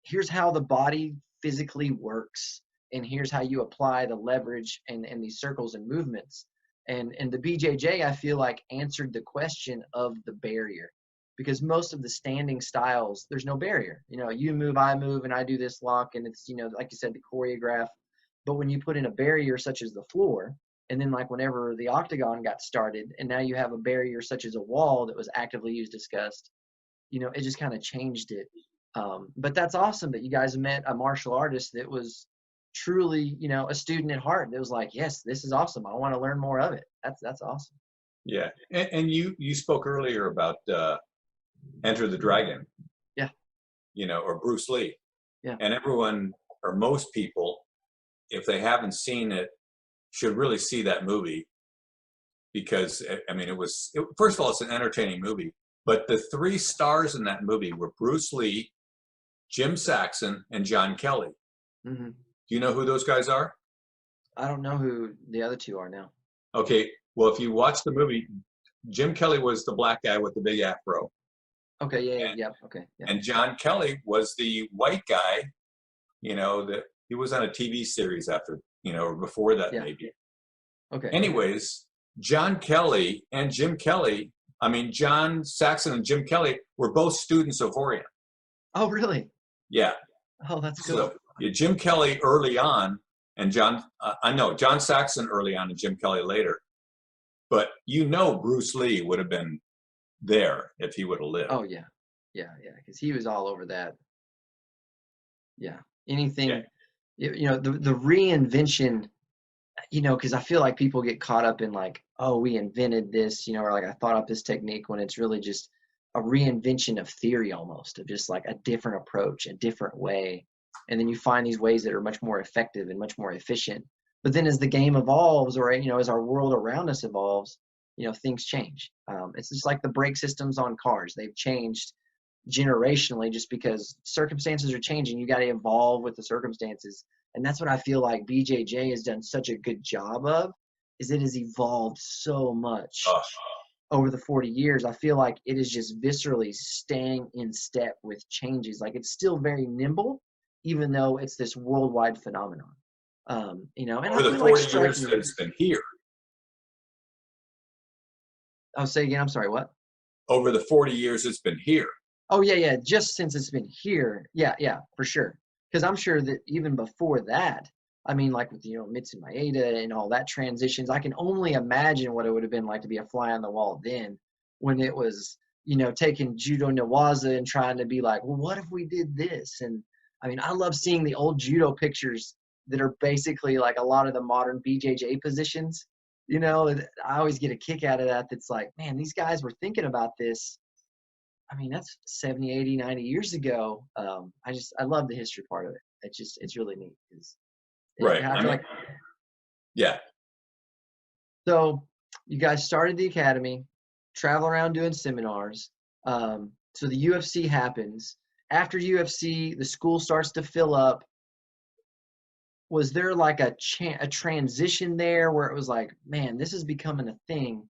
[SPEAKER 1] here's how the body physically works, and here's how you apply the leverage and these circles and movements. And the BJJ, I feel like, answered the question of the barrier, because most of the standing styles, there's no barrier. You move, I move, and I do this lock, and it's, like you said, the choreograph. But when you put in a barrier such as the floor, and then like whenever the octagon got started, and now you have a barrier such as a wall that was actively used, discussed, it just kind of changed it. But that's awesome that you guys met a martial artist that was truly, a student at heart that was like, yes, this is awesome. I want to learn more of it. That's awesome.
[SPEAKER 2] Yeah. And you spoke earlier about Enter the Dragon. Yeah. Or Bruce Lee. Yeah. And everyone, or most people, if they haven't seen it, should really see that movie, because first of all, it's an entertaining movie, but the three stars in that movie were Bruce Lee, Jim Saxon, and John Kelly. Mm-hmm. Do you know who those guys are?
[SPEAKER 1] I don't know who the other two are now.
[SPEAKER 2] Okay. Well, if you watch the movie, Jim Kelly was the black guy with the big afro.
[SPEAKER 1] Okay. Yeah. Okay. Yeah.
[SPEAKER 2] And John Kelly was the white guy, that he was on a TV series after, or before that, maybe. Okay. Anyways, John Kelly and Jim Kelly, I mean, John Saxon and Jim Kelly were both students of Rorion.
[SPEAKER 1] Oh, really?
[SPEAKER 2] Yeah.
[SPEAKER 1] Oh, that's cool.
[SPEAKER 2] So yeah, Jim Kelly early on, and I know John Saxon early on and Jim Kelly later. But Bruce Lee would have been there if he would have lived.
[SPEAKER 1] Oh, yeah. Yeah, yeah, because he was all over that. Yeah. Anything, the reinvention, because I feel like people get caught up in like, oh, we invented this, or like I thought up this technique, when it's really just a reinvention of theory almost, of just like a different approach, a different way. And then you find these ways that are much more effective and much more efficient. But then as the game evolves, or, as our world around us evolves, things change. It's just like the brake systems on cars. They've changed generationally just because circumstances are changing. You got to evolve with the circumstances. And that's what I feel like BJJ has done such a good job of, is it has evolved so much over the 40 years. I feel like it is just viscerally staying in step with changes. Like it's still very nimble, even though it's this worldwide phenomenon. And
[SPEAKER 2] over the 40 years that it's been here.
[SPEAKER 1] Oh, say again. I'm sorry. What?
[SPEAKER 2] Over the 40 years it's been here.
[SPEAKER 1] Oh, yeah. Just since it's been here. Yeah, for sure. Because I'm sure that even before that, I mean, like with, Mitsu Maeda and all that transitions, I can only imagine what it would have been like to be a fly on the wall then, when it was, taking Judo Newaza and trying to be like, well, what if we did this? And I mean, I love seeing the old judo pictures that are basically like a lot of the modern BJJ positions. I always get a kick out of that. That's like, man, these guys were thinking about this. I mean, that's 70, 80, 90 years ago. I love the history part of it. It's really neat.
[SPEAKER 2] Right. Yeah.
[SPEAKER 1] So you guys started the academy, travel around doing seminars. So the UFC happens. After UFC, the school starts to fill up. Was there like a transition there where it was like, man, this is becoming a thing.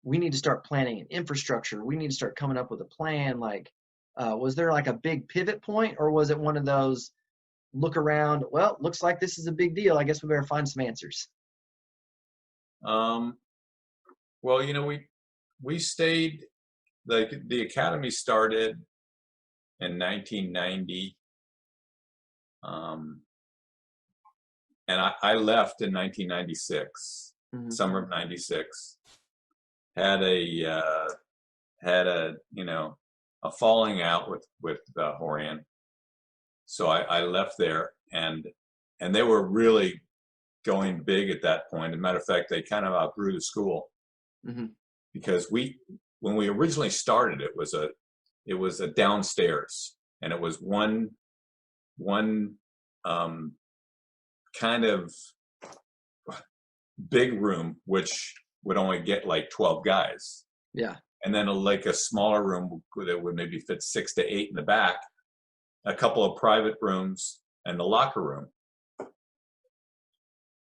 [SPEAKER 1] We need to start planning an infrastructure. We need to start coming up with a plan. Like, was there like a big pivot point, or was it one of those look around, well, looks like this is a big deal, I guess we better find some answers?
[SPEAKER 2] Well, we stayed, like the academy started in 1990. And I left in 1996, summer of 96. Had a falling out with Rorion, so I left there, and they were really going big at that point. As a matter of fact, they kind of outgrew the school, because when we originally started, it was a downstairs, and it was one kind of big room, which would only get like 12 guys.
[SPEAKER 1] Yeah.
[SPEAKER 2] And then like a smaller room that would maybe fit 6 to 8 in the back, a couple of private rooms, and the locker room.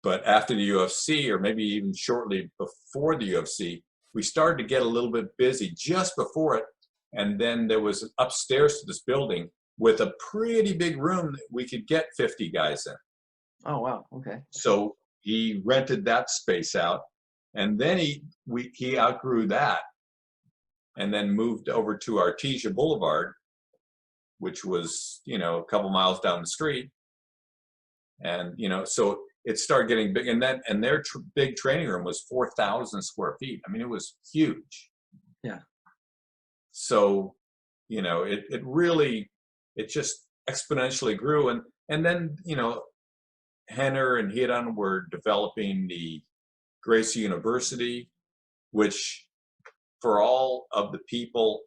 [SPEAKER 2] But after the UFC, or maybe even shortly before the UFC, we started to get a little bit busy just before it. And then there was upstairs to this building with a pretty big room that we could get 50 guys in.
[SPEAKER 1] Oh, wow. Okay.
[SPEAKER 2] So he rented that space out, and then he outgrew that, and then moved over to Artesia Boulevard, which was, a couple miles down the street. And, so it started getting big, and their big training room was 4,000 square feet. I mean, it was huge.
[SPEAKER 1] Yeah.
[SPEAKER 2] So, it really just exponentially grew. And then, Henner and Hiran were developing the Gracie University, which for all of the people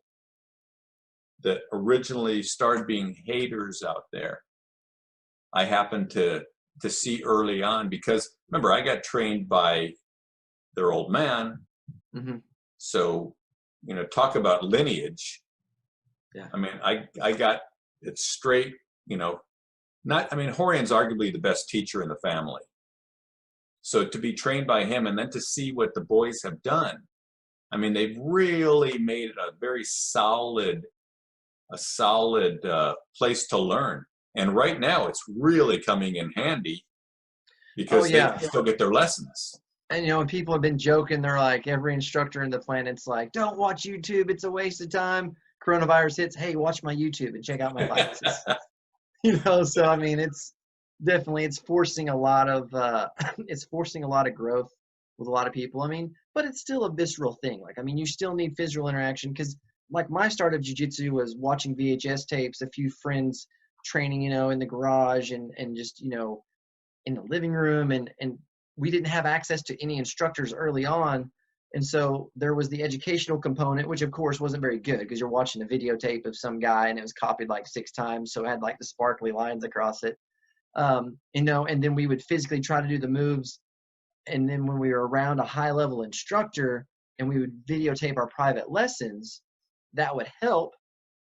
[SPEAKER 2] that originally started being haters out there, I happened to see early on, because remember, I got trained by their old man. So, talk about lineage.
[SPEAKER 1] Yeah.
[SPEAKER 2] I mean, I got it straight, Horion's arguably the best teacher in the family. So to be trained by him, and then to see what the boys have done, I mean, they've really made it a very solid place to learn. And right now it's really coming in handy, because they can still get their lessons.
[SPEAKER 1] And, you know, when people have been joking, they're like, every instructor in the planet's like, don't watch YouTube. It's a waste of time. Coronavirus hits. Hey, watch my YouTube and check out my fights. You know, so, I mean, it's definitely, it's forcing a lot of, it's forcing a lot of growth with a lot of people. I mean, but it's still a visceral thing. Like, I mean, you still need physical interaction because, like, my start of jiu-jitsu was watching VHS tapes, a few friends training, you know, in the garage and just, you know, in the living room, and we didn't have access to any instructors early on. And so there was the educational component, which of course wasn't very good because you're watching a videotape of some guy and it was copied like 6 times. So it had like the sparkly lines across it. You know, and then we would physically try to do the moves. And then when we were around a high level instructor and we would videotape our private lessons, that would help,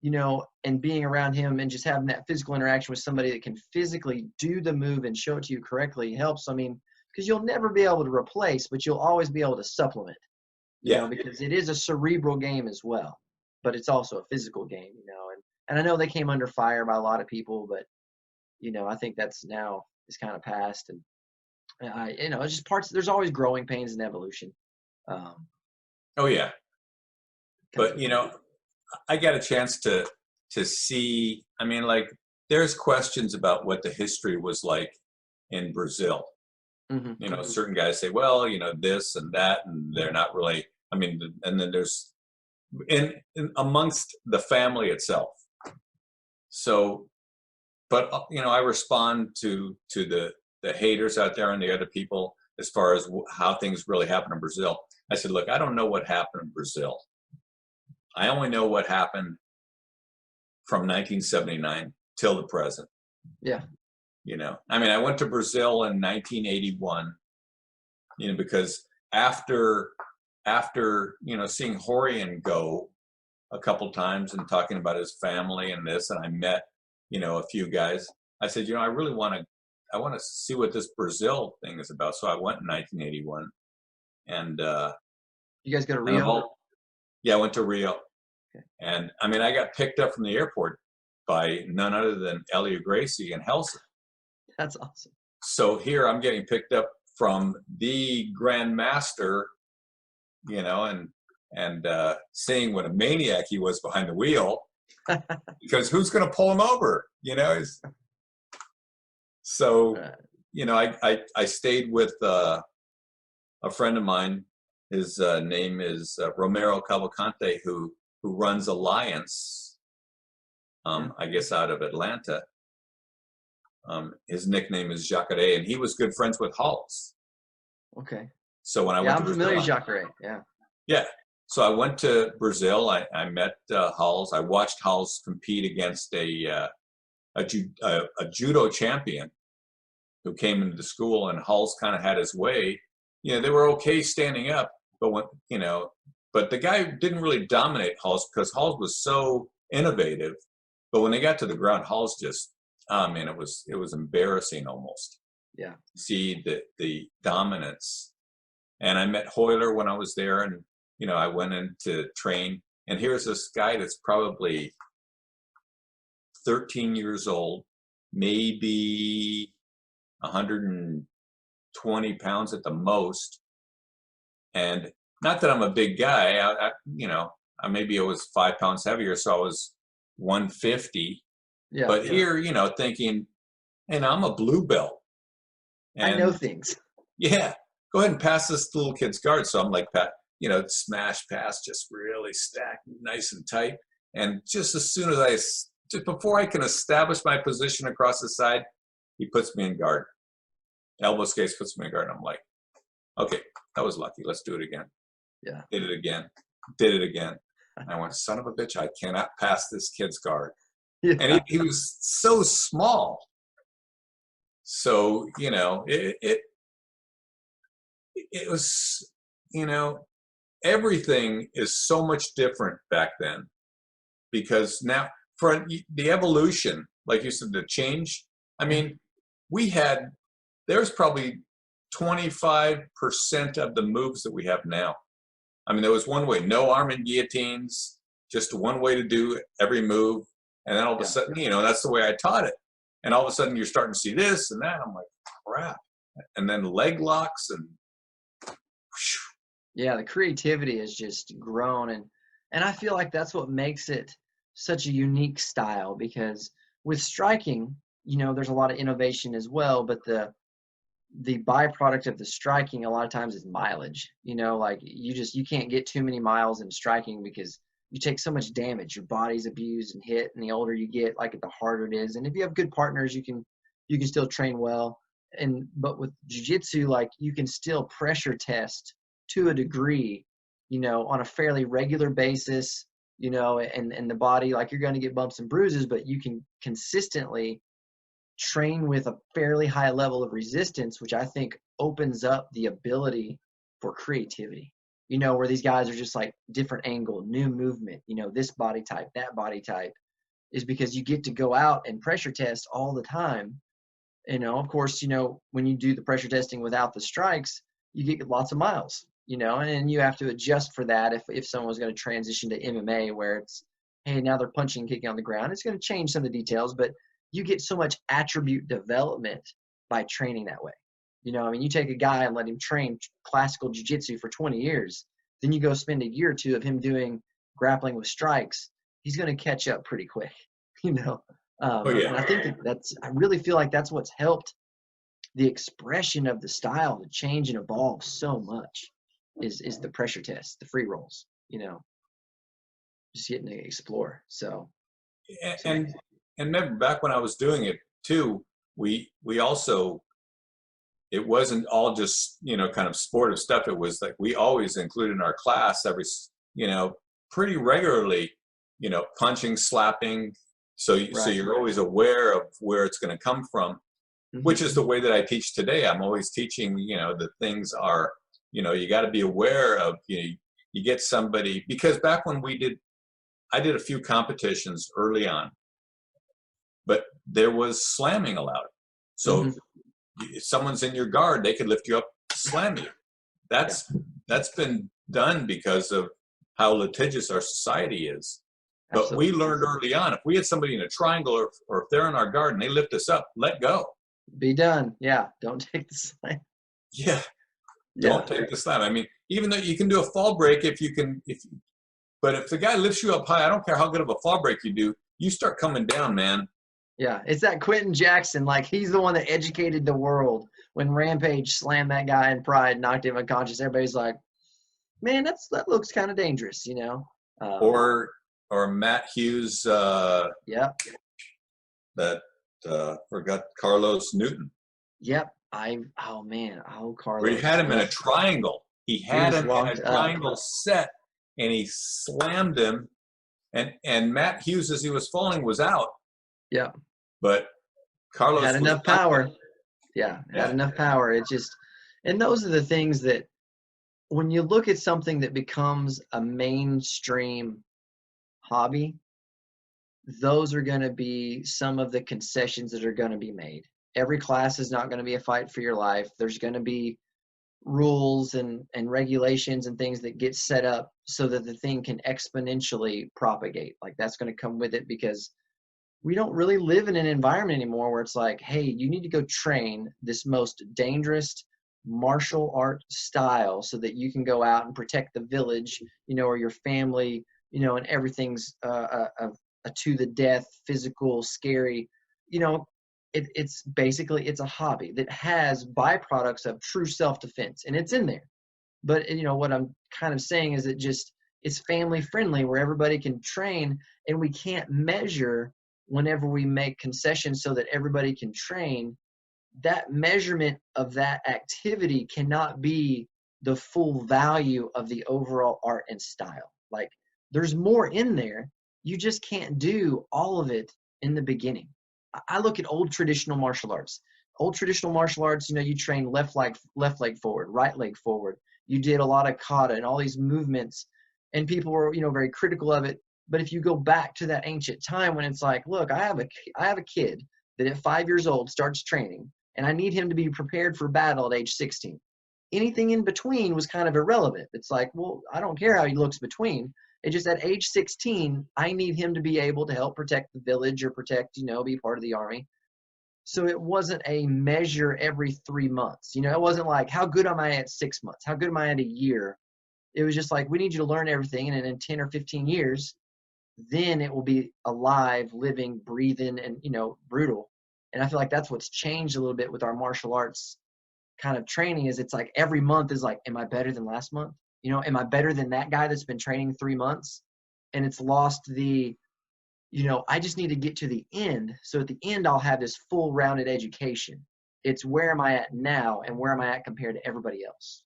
[SPEAKER 1] you know, and being around him and just having that physical interaction with somebody that can physically do the move and show it to you correctly helps. I mean, because you'll never be able to replace, but you'll always be able to supplement, you know, because it is a cerebral game as well, but it's also a physical game, you know, and I know they came under fire by a lot of people, but, you know, I think that's now is kind of past, and you know, it's just parts, there's always growing pains and evolution.
[SPEAKER 2] Oh yeah. But, you know, I got a chance to see, I mean, like, there's questions about what the history was like in Brazil.
[SPEAKER 1] Mm-hmm.
[SPEAKER 2] You know, certain guys say, well, you know, this and that, and they're not really, I mean, and then there's, in amongst the family itself. So, but, you know, I respond to the haters out there and the other people as far as how things really happen in Brazil. I said, look, I don't know what happened in Brazil. I only know what happened from 1979 till the present.
[SPEAKER 1] Yeah.
[SPEAKER 2] You know, I mean, I went to Brazil in 1981, you know, because after, you know, seeing Rorion go a couple times and talking about his family and this, and I met, you know, a few guys, I said, you know, I want to see what this Brazil thing is about. So I went in 1981 and,
[SPEAKER 1] you guys go to Rio?
[SPEAKER 2] Yeah, I went to Rio.
[SPEAKER 1] Okay.
[SPEAKER 2] And I mean, I got picked up from the airport by none other than Elliot Gracie in Helsinki.
[SPEAKER 1] That's awesome.
[SPEAKER 2] So here I'm getting picked up from the Grand Master, you know, and seeing what a maniac he was behind the wheel, because who's going to pull him over, you know? So, you know, I stayed with a friend of mine. His name is Romero Cavalcante, who runs Alliance, I guess out of Atlanta. His nickname is Jacare, and he was good friends with Halls.
[SPEAKER 1] Okay.
[SPEAKER 2] So when I went to Brazil,
[SPEAKER 1] I'm familiar with Jacare. Yeah.
[SPEAKER 2] Yeah. So I went to Brazil. I met Halls. I watched Halls compete against a judo champion who came into the school, and Halls kind of had his way. You know, they were okay standing up, but when, you know, but the guy didn't really dominate Halls because Halls was so innovative. But when they got to the ground, Halls just, man, it was embarrassing almost.
[SPEAKER 1] Yeah.
[SPEAKER 2] See the dominance. And I met Hoyler when I was there, and you know, I went in to train, and here's this guy that's probably 13 years old, maybe 120 pounds at the most. And not that I'm a big guy, you know, maybe I was 5 pounds heavier, so I was 150. Yeah, but here, you know, thinking, and I'm a blue belt. And,
[SPEAKER 1] I know things.
[SPEAKER 2] Yeah, go ahead and pass this little kid's guard. So I'm like, you know, smash pass, just really stacked nice and tight. And just as soon as just before I can establish my position across the side, he puts me in guard. Elbow skates, puts me in guard. I'm like, okay, that was lucky. Let's do it again.
[SPEAKER 1] Yeah.
[SPEAKER 2] Did it again. Did it again. And I went, son of a bitch, I cannot pass this kid's guard. Yeah. And he was so small. So, you know, it was, you know, everything is so much different back then, because now for the evolution, like you said, the change, I mean, there's probably 25% of the moves that we have now. I mean, there was one way, no arm and guillotines, just one way to do every move. And then all of a sudden, you know, that's the way I taught it. And all of a sudden you're starting to see this and that. I'm like, crap. And then leg locks, and
[SPEAKER 1] Yeah, the creativity has just grown, and I feel like that's what makes it such a unique style, because with striking, there's a lot of innovation as well, but the byproduct of the striking a lot of times is mileage. Like you can't get too many miles in striking because you take so much damage. Your body's abused and hit, and the older you get, like the harder it is. And if you have good partners, you can still train well. But with jiu-jitsu, like you can still pressure test to a degree, on a fairly regular basis, and the body, like you're going to get bumps and bruises, but you can consistently train with a fairly high level of resistance, which I think opens up the ability for creativity, where these guys are just like different angle, new movement, this body type, that body type, is because you get to go out and pressure test all the time. Of course, when you do the pressure testing without the strikes, you get lots of miles, and then you have to adjust for that. If someone was going to transition to MMA, where it's, hey, now they're punching and kicking on the ground, it's going to change some of the details, but you get so much attribute development by training that way. You take a guy and let him train classical jiu-jitsu for 20 years, then you go spend a year or two of him doing grappling with strikes, he's going to catch up pretty quick,
[SPEAKER 2] Oh
[SPEAKER 1] And
[SPEAKER 2] yeah.
[SPEAKER 1] I think I really feel like that's what's helped the expression of the style to change and evolve so much is the pressure test, the free rolls, just getting to explore. So
[SPEAKER 2] And remember back when I was doing it too, we also, it wasn't all just kind of sportive stuff. It was like we always included in our class pretty regularly punching, slapping, so you're always aware of where it's going to come from, which is the way that I teach today. I'm always teaching that things are, you got to be aware of, you get somebody, because back when I did a few competitions early on, but there was slamming allowed. So if someone's in your guard, they could lift you up, slam you. That's been done because of how litigious our society is. But
[SPEAKER 1] Absolutely.
[SPEAKER 2] we learned early on, if we had somebody in a triangle or if they're in our guard and they lift us up, let go.
[SPEAKER 1] Be done. Yeah. Don't take the slam.
[SPEAKER 2] Yeah. Don't take the slam. I mean, even though you can do a fall break but if the guy lifts you up high, I don't care how good of a fall break you do, you start coming down, man.
[SPEAKER 1] Yeah, it's that Quentin Jackson. Like, he's the one that educated the world. When Rampage slammed that guy in Pride, knocked him unconscious, everybody's like, man, that looks kind of dangerous,
[SPEAKER 2] Or Matt Hughes,
[SPEAKER 1] Yep.
[SPEAKER 2] that forgot Carlos Newton.
[SPEAKER 1] Yep. Carlos.
[SPEAKER 2] Where he had him in a triangle. He had him in a triangle set, and he slammed him. And Matt Hughes, as he was falling, was out.
[SPEAKER 1] Yeah.
[SPEAKER 2] But Carlos
[SPEAKER 1] had enough power. Yeah, had enough power. It just, and those are the things that when you look at something that becomes a mainstream hobby, those are going to be some of the concessions that are going to be made. Every class is not going to be a fight for your life. There's going to be rules and regulations and things that get set up so that the thing can exponentially propagate. Like, that's going to come with it, because we don't really live in an environment anymore where it's like, hey, you need to go train this most dangerous martial art style so that you can go out and protect the village, or your family, and everything's a to the death, physical, scary. It's basically, it's a hobby that has byproducts of true self-defense, and it's in there. But what I'm kind of saying is it's family friendly, where everybody can train, and we can't measure whenever we make concessions so that everybody can train. That measurement of that activity cannot be the full value of the overall art and style. Like, there's more in there. You just can't do all of it in the beginning. I look at old traditional martial arts. Old traditional martial arts, you train left leg forward, right leg forward. You did a lot of kata and all these movements, and people were, very critical of it. But if you go back to that ancient time when it's like, look, I have a kid that at 5 years old starts training, and I need him to be prepared for battle at age 16. Anything in between was kind of irrelevant. It's like, well, I don't care how he looks between. It just at age 16, I need him to be able to help protect the village or protect, be part of the army. So it wasn't a measure every 3 months. It wasn't like, how good am I at 6 months? How good am I at a year? It was just like, we need you to learn everything. And in 10 or 15 years, then it will be alive, living, breathing, and, brutal. And I feel like that's what's changed a little bit with our martial arts kind of training, is it's like every month is like, am I better than last month? Am I better than that guy that's been training 3 months? And it's lost the, I just need to get to the end. So at the end, I'll have this full rounded education. It's where am I at now and where am I at compared to everybody else?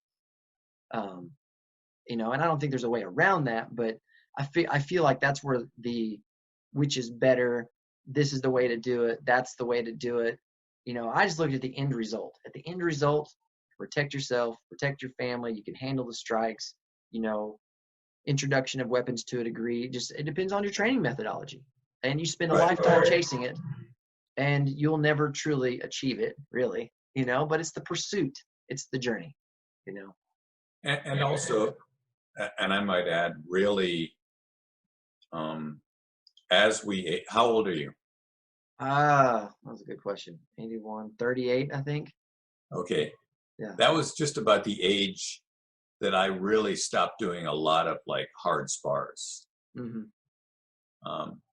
[SPEAKER 1] And I don't think there's a way around that, but I feel like that's where which is better. This is the way to do it. That's the way to do it. I just looked at the end result. At the end result, protect yourself, protect your family. You can handle the strikes, introduction of weapons to a degree. Just, it depends on your training methodology. And you spend a lifetime chasing it, and you'll never truly achieve it, really, but it's the pursuit. It's the journey,
[SPEAKER 2] And also, and I might add, really, how old are you?
[SPEAKER 1] That was a good question. 81, 38, I think.
[SPEAKER 2] Okay.
[SPEAKER 1] Yeah.
[SPEAKER 2] That was just about the age that I really stopped doing a lot of like hard spars.
[SPEAKER 1] Mm-hmm.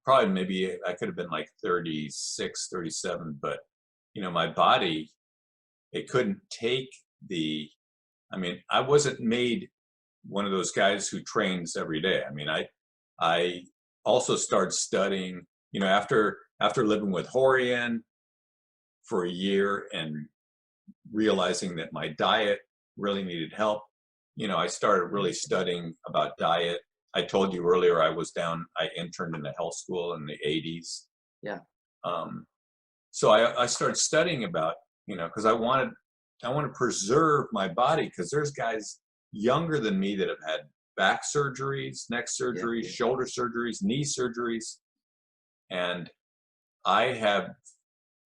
[SPEAKER 2] Probably maybe I could have been like 36, 37, but my body, it couldn't take I wasn't made one of those guys who trains every day. I also started studying, after living with Rorion for a year and realizing that my diet really needed help. I started really studying about diet. I told you earlier I interned in a health school in the 80s.
[SPEAKER 1] Yeah.
[SPEAKER 2] So I started studying about, because I want to preserve my body, because there's guys younger than me that have had back surgeries, neck surgeries, shoulder surgeries, knee surgeries. And I have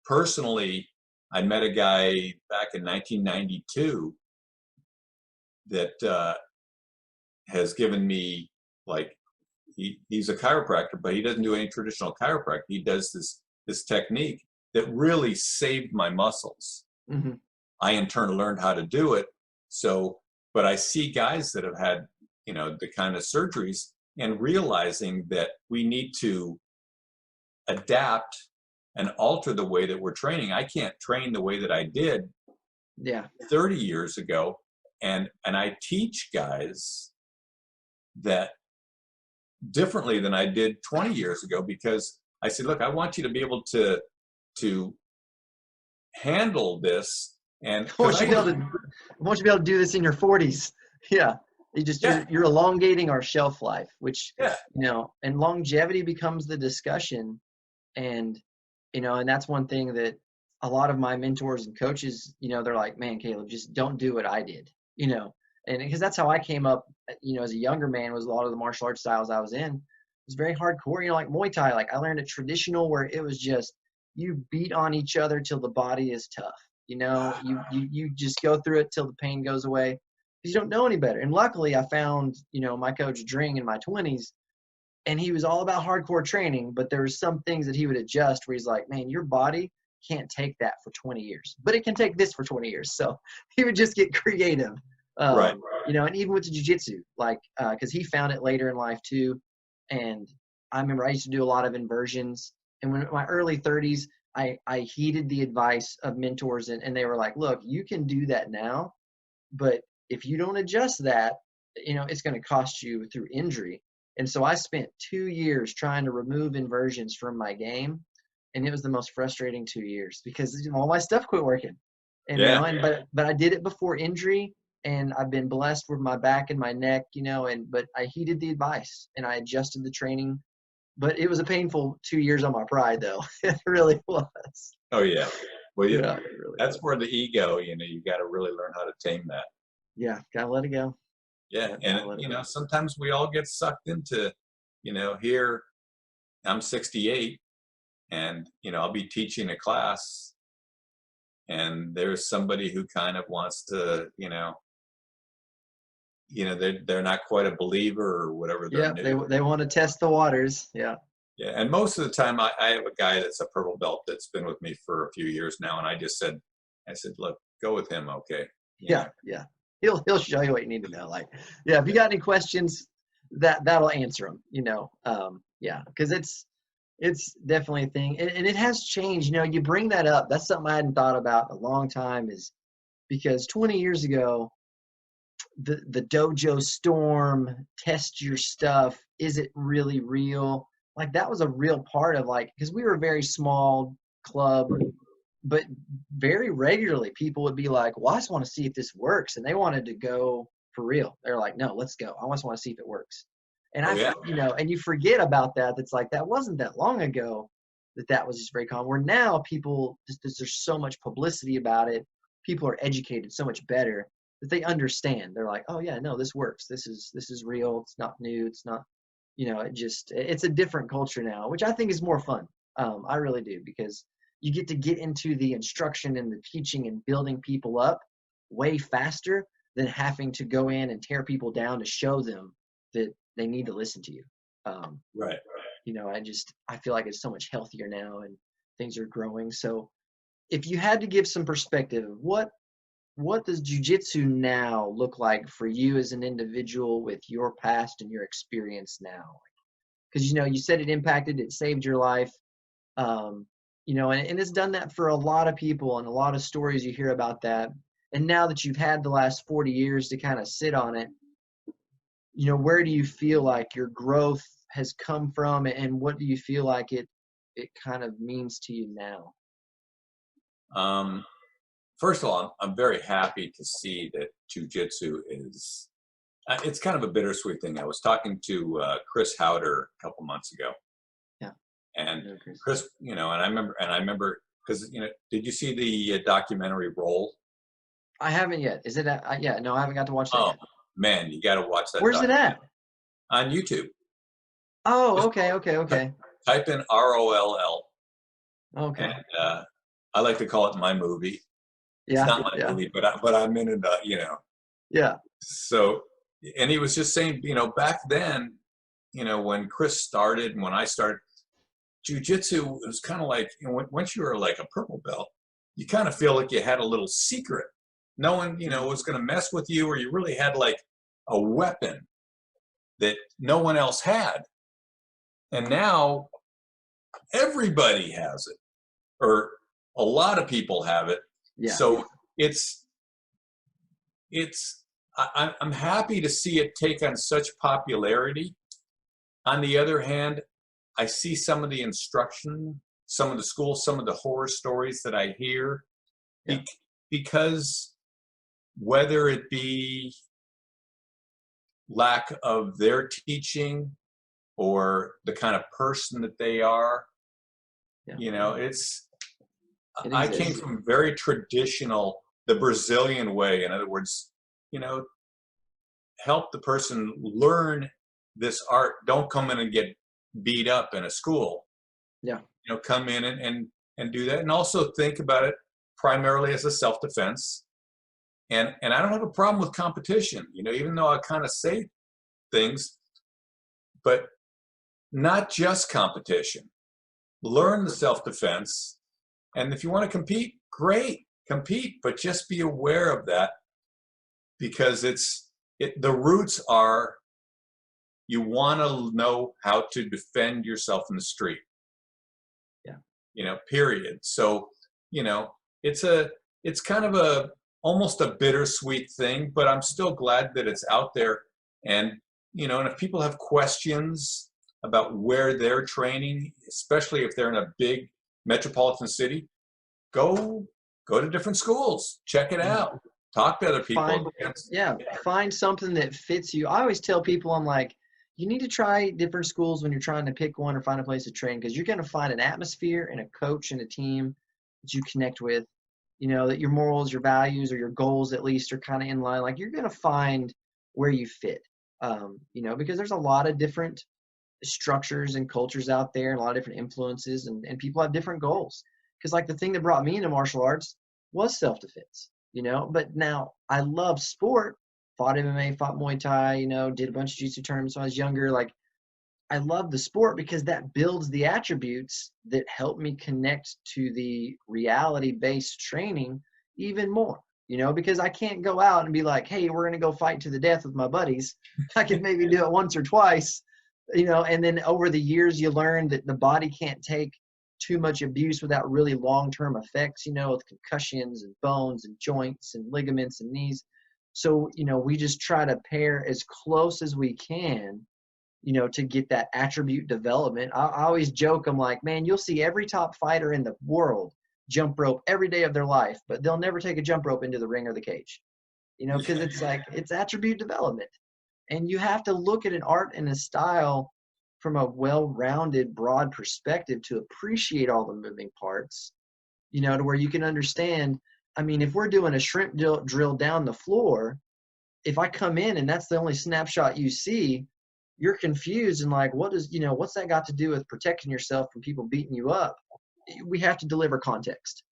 [SPEAKER 2] personally, I met a guy back in 1992 that has given me, like, he's a chiropractor, but he doesn't do any traditional chiropractic. He does this technique that really saved my muscles.
[SPEAKER 1] Mm-hmm.
[SPEAKER 2] I in turn learned how to do it. So, but I see guys that have had, the kind of surgeries, and realizing that we need to adapt and alter the way that we're training. I can't train the way that I did 30 years ago. And I teach guys that differently than I did 20 years ago, because I said, look, I want you to be able to handle this. And
[SPEAKER 1] I want you to be able to do this in your 40s. Yeah. You're elongating our shelf life, which, and longevity becomes the discussion. And, and that's one thing that a lot of my mentors and coaches, they're like, man, Kaleb, just don't do what I did, and because that's how I came up, as a younger man, was a lot of the martial arts styles I was in. It was very hardcore, like Muay Thai. Like, I learned a traditional where it was just, you beat on each other till the body is tough. You just go through it till the pain goes away, because you don't know any better. And luckily I found, my coach Dring in my 20s, and he was all about hardcore training, but there were some things that he would adjust where he's like, man, your body can't take that for 20 years, but it can take this for 20 years. So he would just get creative. Right. And even with the jiu-jitsu, like, cause he found it later in life too. And I remember I used to do a lot of inversions, and when in my early 30s, I heeded the advice of mentors, and they were like, look, you can do that now, but if you don't adjust that, it's going to cost you through injury. And so I spent 2 years trying to remove inversions from my game, and it was the most frustrating 2 years, because all my stuff quit working. And, but I did it before injury, and I've been blessed with my back and my neck, but I heeded the advice and I adjusted the training. But it was a painful 2 years on my pride, though. It really was.
[SPEAKER 2] Oh, yeah. Well,
[SPEAKER 1] really
[SPEAKER 2] that's where the ego, you got to really learn how to tame that.
[SPEAKER 1] Yeah, got to let it go.
[SPEAKER 2] Yeah, and, sometimes we all get sucked into, here I'm 68, and, I'll be teaching a class, and there's somebody who kind of wants to, they're not quite a believer or whatever.
[SPEAKER 1] They want to test the waters. Yeah.
[SPEAKER 2] Yeah, and most of the time I have a guy that's a purple belt that's been with me for a few years now, and I said, look, go with him, okay?
[SPEAKER 1] Yeah. he'll show you what you need to know. Like, yeah, if you got any questions, that'll answer them. Yeah, because it's definitely a thing, and it has changed. You bring that up. That's something I hadn't thought about in a long time. Is because 20 years ago, the dojo storm, test your stuff. Is it really real? Like that was a real part of because we were a very small club, but very regularly people would be like, well, I just want to see if this works. And they wanted to go for real. They're like, no, let's go. I just want to see if it works. And
[SPEAKER 2] Oh, yeah.
[SPEAKER 1] and you forget about that. That's like, that wasn't that long ago that was just very common. Where now people, there's so much publicity about it. People are educated so much better that they understand. They're like, oh yeah, no, this works. This is real. It's not new. It's not, it's a different culture now, which I think is more fun. I really do, because you get into the instruction and the teaching and building people up way faster than having to go in and tear people down to show them that they need to listen to you.
[SPEAKER 2] Right.
[SPEAKER 1] I feel like it's so much healthier now and things are growing. So if you had to give some perspective, what does jiu-jitsu now look like for you as an individual with your past and your experience now? Because, you said it saved your life. And it's done that for a lot of people, and a lot of stories you hear about that. And now that you've had the last 40 years to kind of sit on it, where do you feel like your growth has come from, and what do you feel like it kind of means to you now?
[SPEAKER 2] First of all, I'm very happy to see that jiu-jitsu is, it's kind of a bittersweet thing. I was talking to Chris Howder a couple months ago.
[SPEAKER 1] Yeah.
[SPEAKER 2] And Chris, and I remember, because, did you see the documentary Roll?
[SPEAKER 1] I haven't yet. Is it? Yeah, no, I haven't got to watch that yet.
[SPEAKER 2] Man, you got to watch that.
[SPEAKER 1] Where's it at?
[SPEAKER 2] On YouTube.
[SPEAKER 1] Oh, okay.
[SPEAKER 2] Type in ROLL.
[SPEAKER 1] Okay.
[SPEAKER 2] And I like to call it my movie.
[SPEAKER 1] Yeah,
[SPEAKER 2] it's not my movie, but I'm in it,
[SPEAKER 1] Yeah.
[SPEAKER 2] So, and he was just saying, back then, when Chris started and when I started, jiu-jitsu was kind of like, once you were like a purple belt, you kind of feel like you had a little secret. No one, was going to mess with you, or you really had like a weapon that no one else had. And now everybody has it, or a lot of people have it.
[SPEAKER 1] Yeah.
[SPEAKER 2] So I'm happy to see it take on such popularity. On the other hand, I see some of the instruction, some of the schools, some of the horror stories that I hear, because whether it be lack of their teaching or the kind of person that they are, I came from very traditional, the Brazilian way. In other words, help the person learn this art. Don't come in and get beat up in a school.
[SPEAKER 1] Yeah.
[SPEAKER 2] Come in and do that. And also think about it primarily as a self-defense. And I don't have a problem with competition, even though I kind of say things, but not just competition. Learn the self-defense. And if you want to compete, great, compete, but just be aware of that, because the roots are, you want to know how to defend yourself in the street.
[SPEAKER 1] Yeah.
[SPEAKER 2] Period. So, it's kind of almost a bittersweet thing, but I'm still glad that it's out there. And, and if people have questions about where they're training, especially if they're in a big metropolitan city, go to different schools, check it out, talk to other people.
[SPEAKER 1] Find something that fits you. I always tell people, I'm like, you need to try different schools when you're trying to pick one or find a place to train, because you're going to find an atmosphere and a coach and a team that you connect with, that your morals, your values, or your goals at least are kind of in line. Like, you're going to find where you fit, because there's a lot of different structures and cultures out there, and a lot of different influences, and people have different goals. Because like the thing that brought me into martial arts was self-defense, but now I love sport, fought MMA, fought Muay Thai, did a bunch of jiu-jitsu tournaments when I was younger. Like, I love the sport because that builds the attributes that help me connect to the reality-based training even more. because I can't go out and be like, hey, we're going to go fight to the death with my buddies. I could maybe do it once or twice, and then over the years you learn that the body can't take too much abuse without really long-term effects, with concussions and bones and joints and ligaments and knees. So, we just try to pair as close as we can, to get that attribute development. I always joke, I'm like, man, you'll see every top fighter in the world jump rope every day of their life, but they'll never take a jump rope into the ring or the cage, because it's like, it's attribute development. And you have to look at an art and a style from a well-rounded, broad perspective to appreciate all the moving parts, to where you can understand. I mean, if we're doing a shrimp drill down the floor, if I come in and that's the only snapshot you see, you're confused and like, what's that got to do with protecting yourself from people beating you up? We have to deliver context,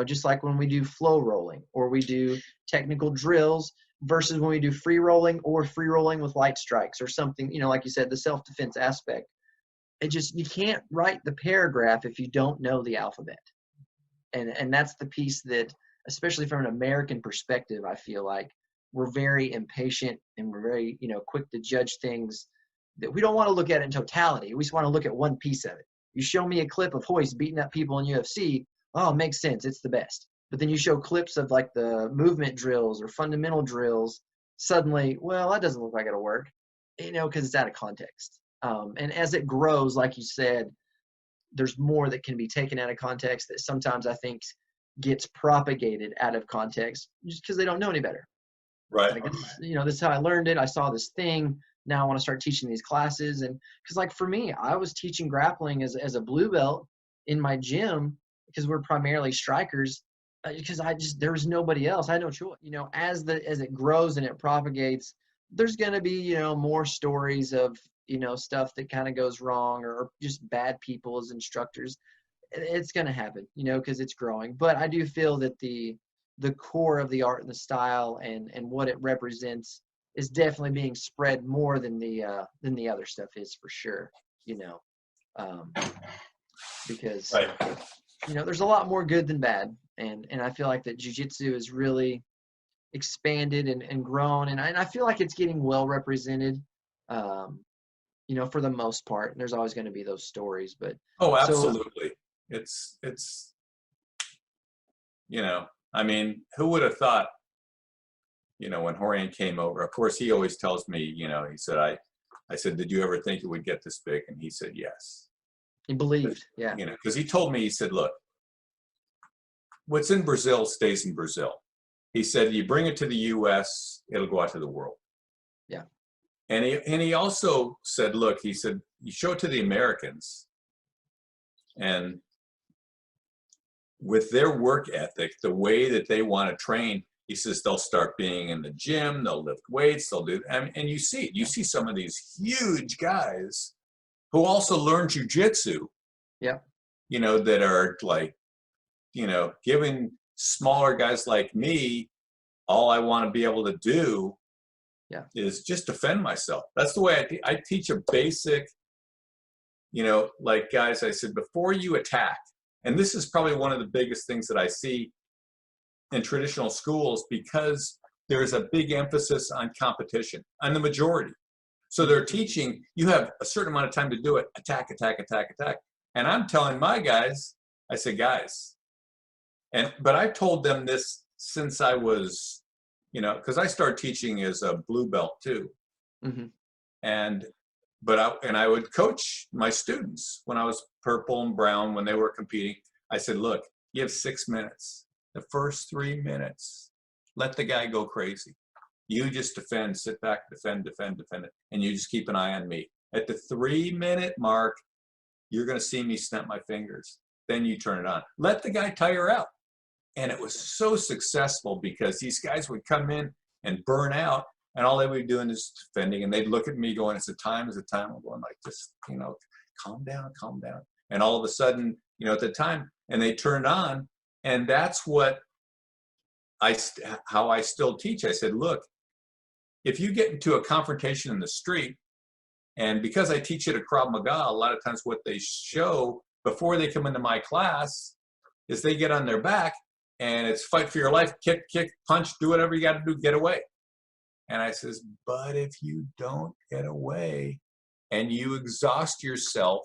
[SPEAKER 1] just like when we do flow rolling or we do technical drills versus when we do free rolling or free rolling with light strikes or something, like you said, the self-defense aspect. You can't write the paragraph if you don't know the alphabet. And that's the piece that, especially from an American perspective, I feel like we're very impatient and we're very, quick to judge things that we don't want to look at in totality. We just want to look at one piece of it. You show me a clip of Hoist beating up people in UFC, oh, it makes sense. It's the best. But then you show clips of like the movement drills or fundamental drills, suddenly, well, that doesn't look like it'll work, because it's out of context. And as it grows, like you said, there's more that can be taken out of context that sometimes I think gets propagated out of context just because they don't know any better.
[SPEAKER 2] Right.
[SPEAKER 1] Like, this is how I learned it. I saw this thing. Now I want to start teaching these classes. And because like for me, I was teaching grappling as a blue belt in my gym because we're primarily strikers, because there was nobody else. I had no choice. As it grows and it propagates, there's going to be, more stories of, stuff that kind of goes wrong or just bad people as instructors. It's going to happen, because it's growing. But I do feel that the core of the art and the style and what it represents is definitely being spread more than the other stuff is, for sure, because
[SPEAKER 2] Right.
[SPEAKER 1] there's a lot more good than bad, and I feel like that jiu-jitsu is really expanded and grown, and I feel like it's getting well represented, for the most part. And there's always going to be those stories, but
[SPEAKER 2] absolutely. It's I mean, who would have thought, when Rorion came over, of course, he always tells me, he said, I said, did you ever think it would get this big? And he said, yes.
[SPEAKER 1] He believed, yeah.
[SPEAKER 2] Because he told me, he said, look, what's in Brazil stays in Brazil. He said, you bring it to the U.S., it'll go out to the world.
[SPEAKER 1] Yeah.
[SPEAKER 2] And he also said, look, he said, you show it to the Americans, and with their work ethic, the way that they want to train, he says they'll start being in the gym, they'll lift weights, they'll do, and you see it. You see some of these huge guys who also learn jujitsu,
[SPEAKER 1] yeah,
[SPEAKER 2] that are like, giving smaller guys like me, all I want to be able to do is just defend myself. That's the way I teach a basic, like, guys, I said, before you attack, and this is probably one of the biggest things that I see in traditional schools, because there's a big emphasis on competition, on the majority. So they're teaching, you have a certain amount of time to do it, attack, attack, attack, attack. And I'm telling my guys, I say, guys, but I've told them this since I was, because I started teaching as a blue belt too.
[SPEAKER 1] Mm-hmm.
[SPEAKER 2] But I would coach my students when I was purple and brown, when they were competing. I said, look, you have 6 minutes. The first 3 minutes, let the guy go crazy. You just defend, sit back, defend, defend, defend it. And you just keep an eye on me. At the 3-minute mark, you're going to see me snap my fingers. Then you turn it on. Let the guy tire out. And it was so successful because these guys would come in and burn out, and all they would be doing is defending. And they'd look at me going, it's a time. I'm going like, just, calm down, calm down. And all of a sudden, at the time, and they turned on. And that's what how I still teach. I said, look, if you get into a confrontation in the street, and because I teach it at Krav Maga, a lot of times what they show before they come into my class is they get on their back and it's fight for your life, kick, punch, do whatever you got to do, get away. And I says, but if you don't get away and you exhaust yourself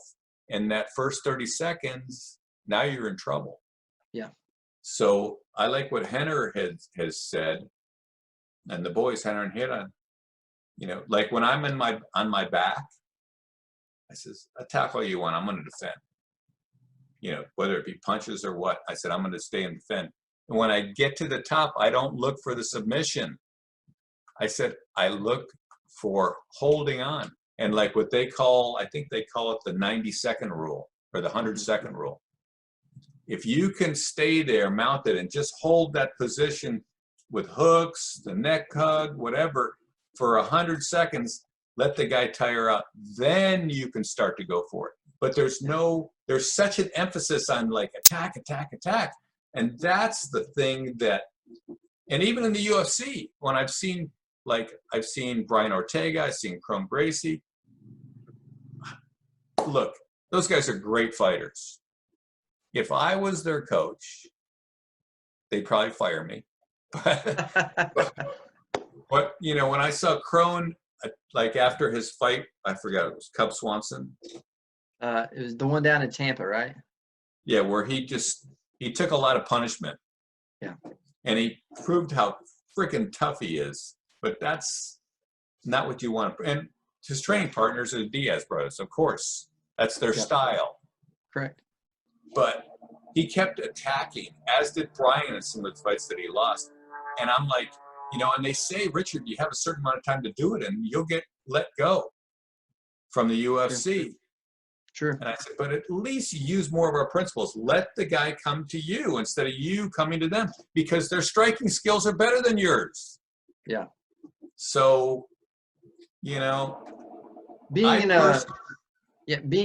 [SPEAKER 2] in that first 30 seconds, now you're in trouble.
[SPEAKER 1] Yeah. So
[SPEAKER 2] I like what Henner has said, and the boys, Henner and hit on, like when I'm on my back, I says, attack all you want, I'm going to defend. Whether it be punches or what, I said, I'm going to stay and defend. And when I get to the top, I don't look for the submission. I said, I look for holding on. And like what they call, I think they call it the 90-second rule or the 100-second rule. If you can stay there mounted and just hold that position with hooks, the neck hug, whatever, for 100 seconds, let the guy tire out, then you can start to go for it. But there's such an emphasis on like attack, attack, attack. And that's the thing that, and even in the UFC, when I've seen Brian Ortega, I've seen Gracie. Look, those guys are great fighters. If I was their coach, they'd probably fire me. But when I saw Crone, like after his fight, I forgot, it was Cub Swanson.
[SPEAKER 1] It was the one down in Tampa, right?
[SPEAKER 2] Yeah, where he took a lot of punishment.
[SPEAKER 1] Yeah. And
[SPEAKER 2] he proved how freaking tough he is. But that's not what you want. And his training partners are the Diaz brothers, of course. That's their style.
[SPEAKER 1] Correct.
[SPEAKER 2] But he kept attacking, as did Brian in some of the fights that he lost. And I'm like, and they say, Richard, you have a certain amount of time to do it, and you'll get let go from the UFC.
[SPEAKER 1] Sure.
[SPEAKER 2] And I said, but at least use more of our principles. Let the guy come to you instead of you coming to them, because their striking skills are better than yours.
[SPEAKER 1] Yeah.
[SPEAKER 2] So,
[SPEAKER 1] being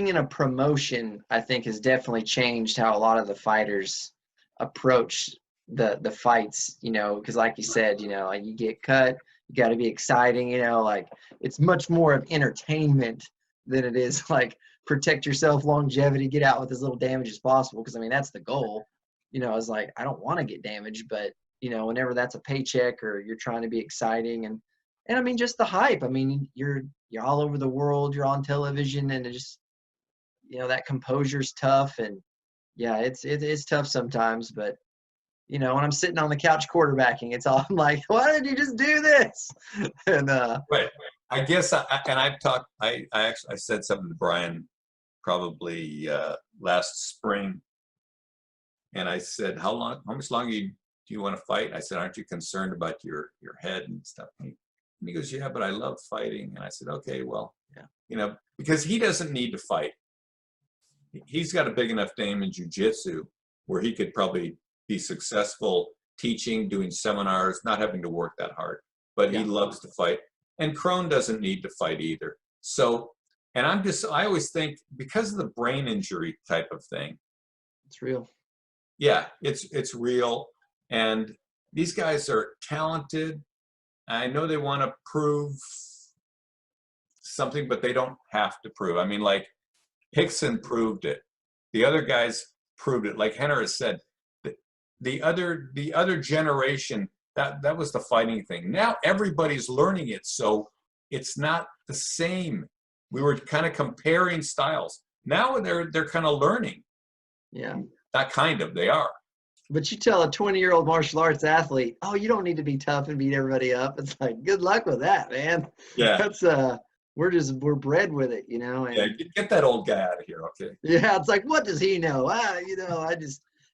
[SPEAKER 1] in a promotion, I think, has definitely changed how a lot of the fighters approach the fights, because like you said, like you get cut, you got to be exciting, like it's much more of entertainment than it is like protect yourself, longevity, get out with as little damage as possible. Because I mean, that's the goal. It's like, I don't want to get damaged, but whenever that's a paycheck or you're trying to be exciting and I mean, just the hype. I mean, you're all over the world, you're on television, and it just, that composure's tough. And yeah, it's tough sometimes, but when I'm sitting on the couch quarterbacking, it's all I'm like, why did you just do this? And
[SPEAKER 2] right. I guess I said something to Brian probably last spring, and I said, how much longer do you want to fight? I said, aren't you concerned about your head and stuff? And he goes, yeah, but I love fighting. And I said, okay, well, yeah, because he doesn't need to fight. He's got a big enough name in jiu-jitsu where he could probably be successful teaching, doing seminars, not having to work that hard. But he loves to fight. And Crone doesn't need to fight either. So, and I always think, because of the brain injury type of thing.
[SPEAKER 1] It's real.
[SPEAKER 2] Yeah, it's real. And these guys are talented. I know they want to prove something, but they don't have to prove. I mean, like Hickson proved it. The other guys proved it. Like Henner has said, the other generation, that was the fighting thing. Now everybody's learning it, so it's not the same. We were kind of comparing styles. Now they're kind of learning.
[SPEAKER 1] Yeah.
[SPEAKER 2] Not kind of, they are.
[SPEAKER 1] But you tell a 20-year-old martial arts athlete, oh, you don't need to be tough and beat everybody up. It's like, good luck with that, man.
[SPEAKER 2] Yeah.
[SPEAKER 1] That's we're bred with it, And,
[SPEAKER 2] yeah, get that old guy out of here, okay?
[SPEAKER 1] Yeah, it's like, what does he know?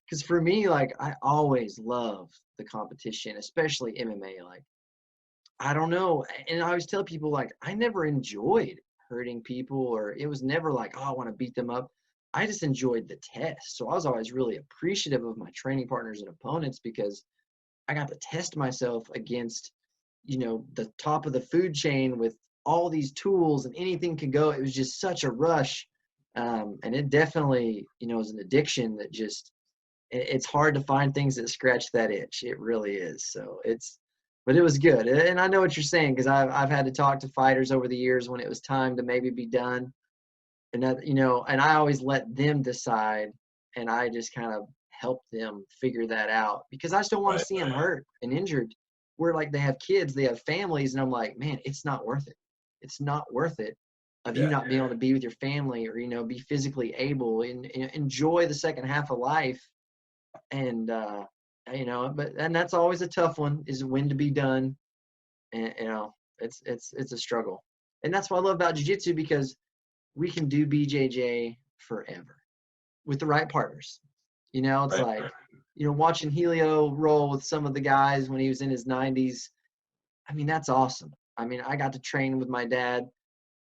[SPEAKER 1] Because for me, like, I always love the competition, especially MMA. Like, I don't know. And I always tell people, like, I never enjoyed hurting people, or it was never like, oh, I want to beat them up. I just enjoyed the test. So I was always really appreciative of my training partners and opponents, because I got to test myself against, the top of the food chain with all these tools, and anything could go. It was just such a rush. And it definitely, is an addiction that just, it's hard to find things that scratch that itch. It really is. So but it was good. And I know what you're saying, because I've had to talk to fighters over the years when it was time to maybe be done. And that, and I always let them decide, and I just kind of help them figure that out, because I still want to
[SPEAKER 2] Right.
[SPEAKER 1] see them hurt and injured. Where like they have kids, they have families, and I'm like, man, it's not worth it. It's not worth it of you
[SPEAKER 2] Yeah.
[SPEAKER 1] not being able to be with your family, or, be physically able and enjoy the second half of life. And, and that's always a tough one, is when to be done. And, it's a struggle. And that's what I love about jiu-jitsu, because we can do BJJ forever with the right partners. It's
[SPEAKER 2] Right.
[SPEAKER 1] like, watching Helio roll with some of the guys when he was in his 90s. I mean, that's awesome. I mean, I got to train with my dad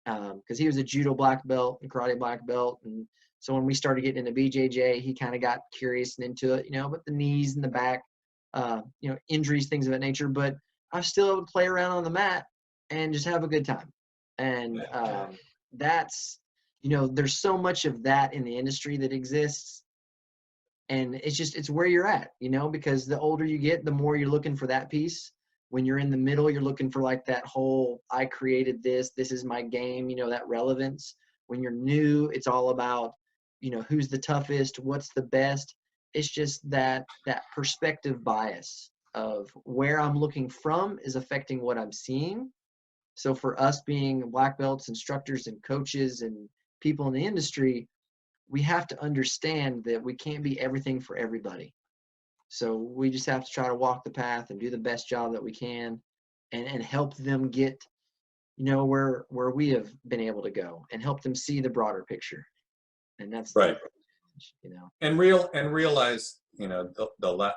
[SPEAKER 1] because he was a judo black belt and karate black belt. And so when we started getting into BJJ, he kind of got curious and into it, but the knees and the back, injuries, things of that nature. But I still able to play around on the mat and just have a good time. And that's, there's so much of that in the industry that exists. And it's where you're at, because the older you get, the more you're looking for that piece. When you're in the middle, you're looking for like that whole, I created this is my game, that relevance. When you're new, it's all about, who's the toughest, what's the best. It's just that perspective bias of where I'm looking from is affecting what I'm seeing. So for us being black belts, instructors and coaches and people in the industry, we have to understand that we can't be everything for everybody. So we just have to try to walk the path and do the best job that we can, and help them get, where we have been able to go, and help them see the broader picture. And that's
[SPEAKER 2] Right.
[SPEAKER 1] And
[SPEAKER 2] realize, the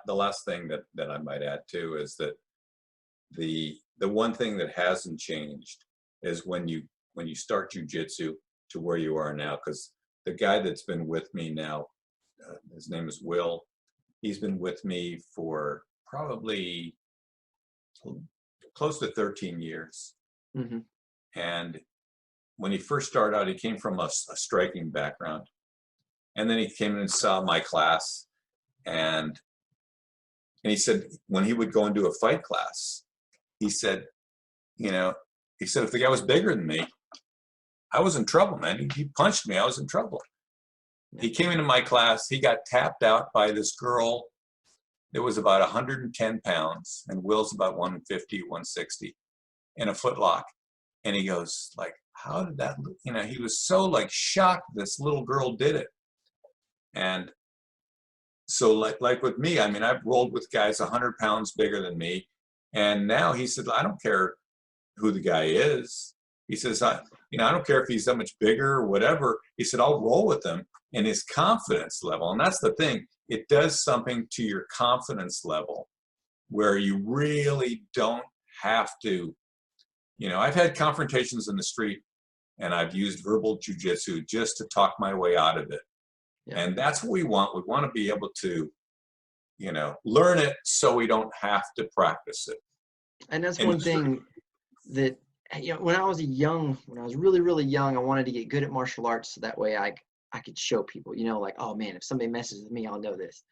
[SPEAKER 2] last thing that I might add too is that the one thing that hasn't changed is when you start jujitsu to where you are now, because the guy that's been with me now, his name is Will. He's been with me for probably close to 13 years.
[SPEAKER 1] Mm-hmm.
[SPEAKER 2] And when he first started out, he came from a striking background. And then he came in and saw my class. And he said, when he would go into a fight class, he said, if the guy was bigger than me, I was in trouble, man. He punched me. I was in trouble. He came into my class. He got tapped out by this girl that was about 110 pounds, and Will's about 150, 160, in a footlock. And he goes, like, how did that look? He was so like shocked this little girl did it. And so like with me, I mean, I've rolled with guys 100 pounds bigger than me. And now he said, I don't care who the guy is. He says, I don't care if he's that much bigger or whatever. He said, I'll roll with him. And his confidence level, and that's the thing, it does something to your confidence level where you really don't have to, I've had confrontations in the street and I've used verbal jujitsu just to talk my way out of it. Yeah. And that's what we want. We want to be able to, learn it so we don't have to practice it.
[SPEAKER 1] And that's one thing that, when I was really, really young, I wanted to get good at martial arts so that way I could show people, like, oh man, if somebody messes with me, I'll know this.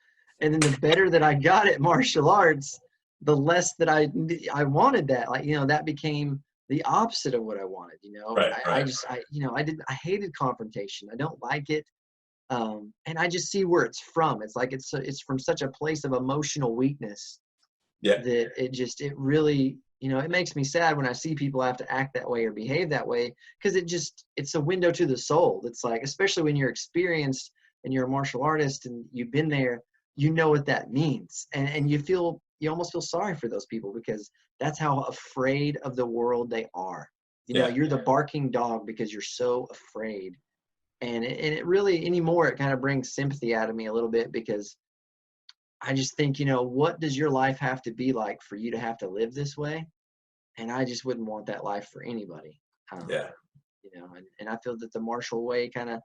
[SPEAKER 1] And then the better that I got at martial arts, the less that I wanted that. Like, that became the opposite of what I wanted,
[SPEAKER 2] Right,
[SPEAKER 1] I hated confrontation. I don't like it. And I just see where it's from. It's like, it's from such a place of emotional weakness.
[SPEAKER 2] Yeah.
[SPEAKER 1] That it really, it makes me sad when I see people have to act that way or behave that way, because it's a window to the soul. It's like, especially when you're experienced and you're a martial artist and you've been there, what that means. And you almost feel sorry for those people, because that's how afraid of the world they are. You're the barking dog because you're so afraid. And it really, anymore, it kind of brings sympathy out of me a little bit, because I just think, what does your life have to be like for you to have to live this way? And I just wouldn't want that life for anybody. And I feel that the martial way kind of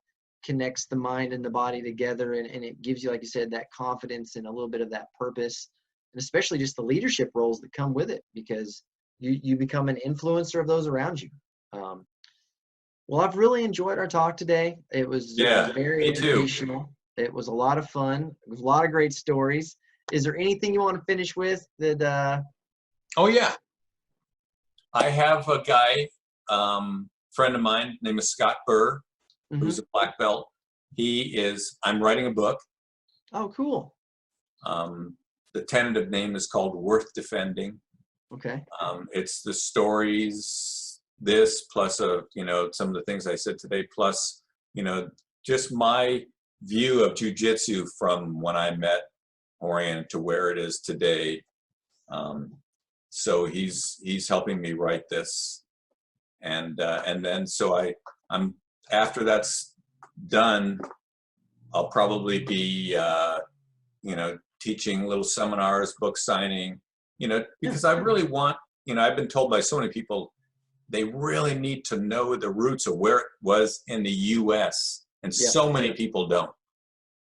[SPEAKER 1] connects the mind and the body together, and it gives you, like you said, that confidence and a little bit of that purpose, and especially just the leadership roles that come with it, because you become an influencer of those around you. Well, I've really enjoyed our talk today. It was very educational. It was a lot of fun. It was a lot of great stories. Is there anything you want to finish with that?
[SPEAKER 2] Oh yeah, I have a guy, friend of mine, named is Scott Burr, who's a black belt. I'm writing a book.
[SPEAKER 1] Oh, cool.
[SPEAKER 2] The tentative name is called Worth Defending.
[SPEAKER 1] Okay.
[SPEAKER 2] It's the stories, this plus some of the things I said today, plus just my view of jiu-jitsu from when I met Rorion to where it is today. So he's helping me write this, and then I'm after that's done, I'll probably be teaching little seminars, book signing, because I really want, I've been told by so many people, they really need to know the roots of where it was in the U.S. and so many people don't.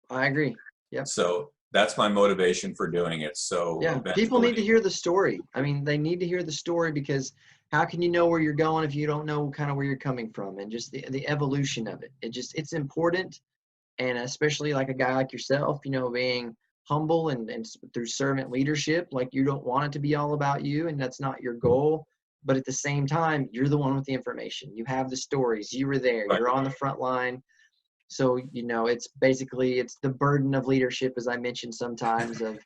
[SPEAKER 1] I agree. Yep.
[SPEAKER 2] So that's my motivation for doing it. So
[SPEAKER 1] yeah, people need to hear the story. I mean, they need to hear the story, because how can you know where you're going if you don't know kind of where you're coming from, and just the evolution of it. It's important. And especially like a guy like yourself, being humble and through servant leadership, like you don't want it to be all about you, and that's not your goal. But at the same time, you're the one with the information. You have the stories. You were there.
[SPEAKER 2] Right.
[SPEAKER 1] You're on the front line. So, it's the burden of leadership, as I mentioned sometimes, of,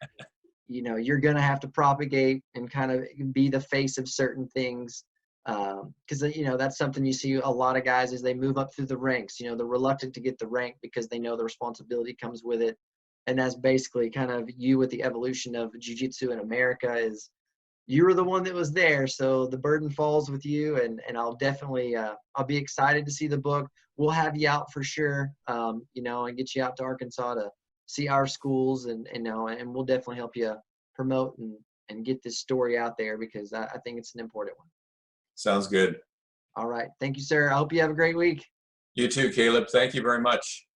[SPEAKER 1] you're going to have to propagate and kind of be the face of certain things. Because, that's something you see a lot of guys as they move up through the ranks. They're reluctant to get the rank because they know the responsibility comes with it. And that's basically kind of you with the evolution of jiu-jitsu in America. Is you were the one that was there, so the burden falls with you. And I'll definitely I'll be excited to see the book. We'll have you out for sure, and get you out to Arkansas to see our schools, and we'll definitely help you promote and get this story out there, because I think it's an important one.
[SPEAKER 2] Sounds good.
[SPEAKER 1] All right. Thank you, sir. I hope you have a great week.
[SPEAKER 2] You too, Caleb. Thank you very much.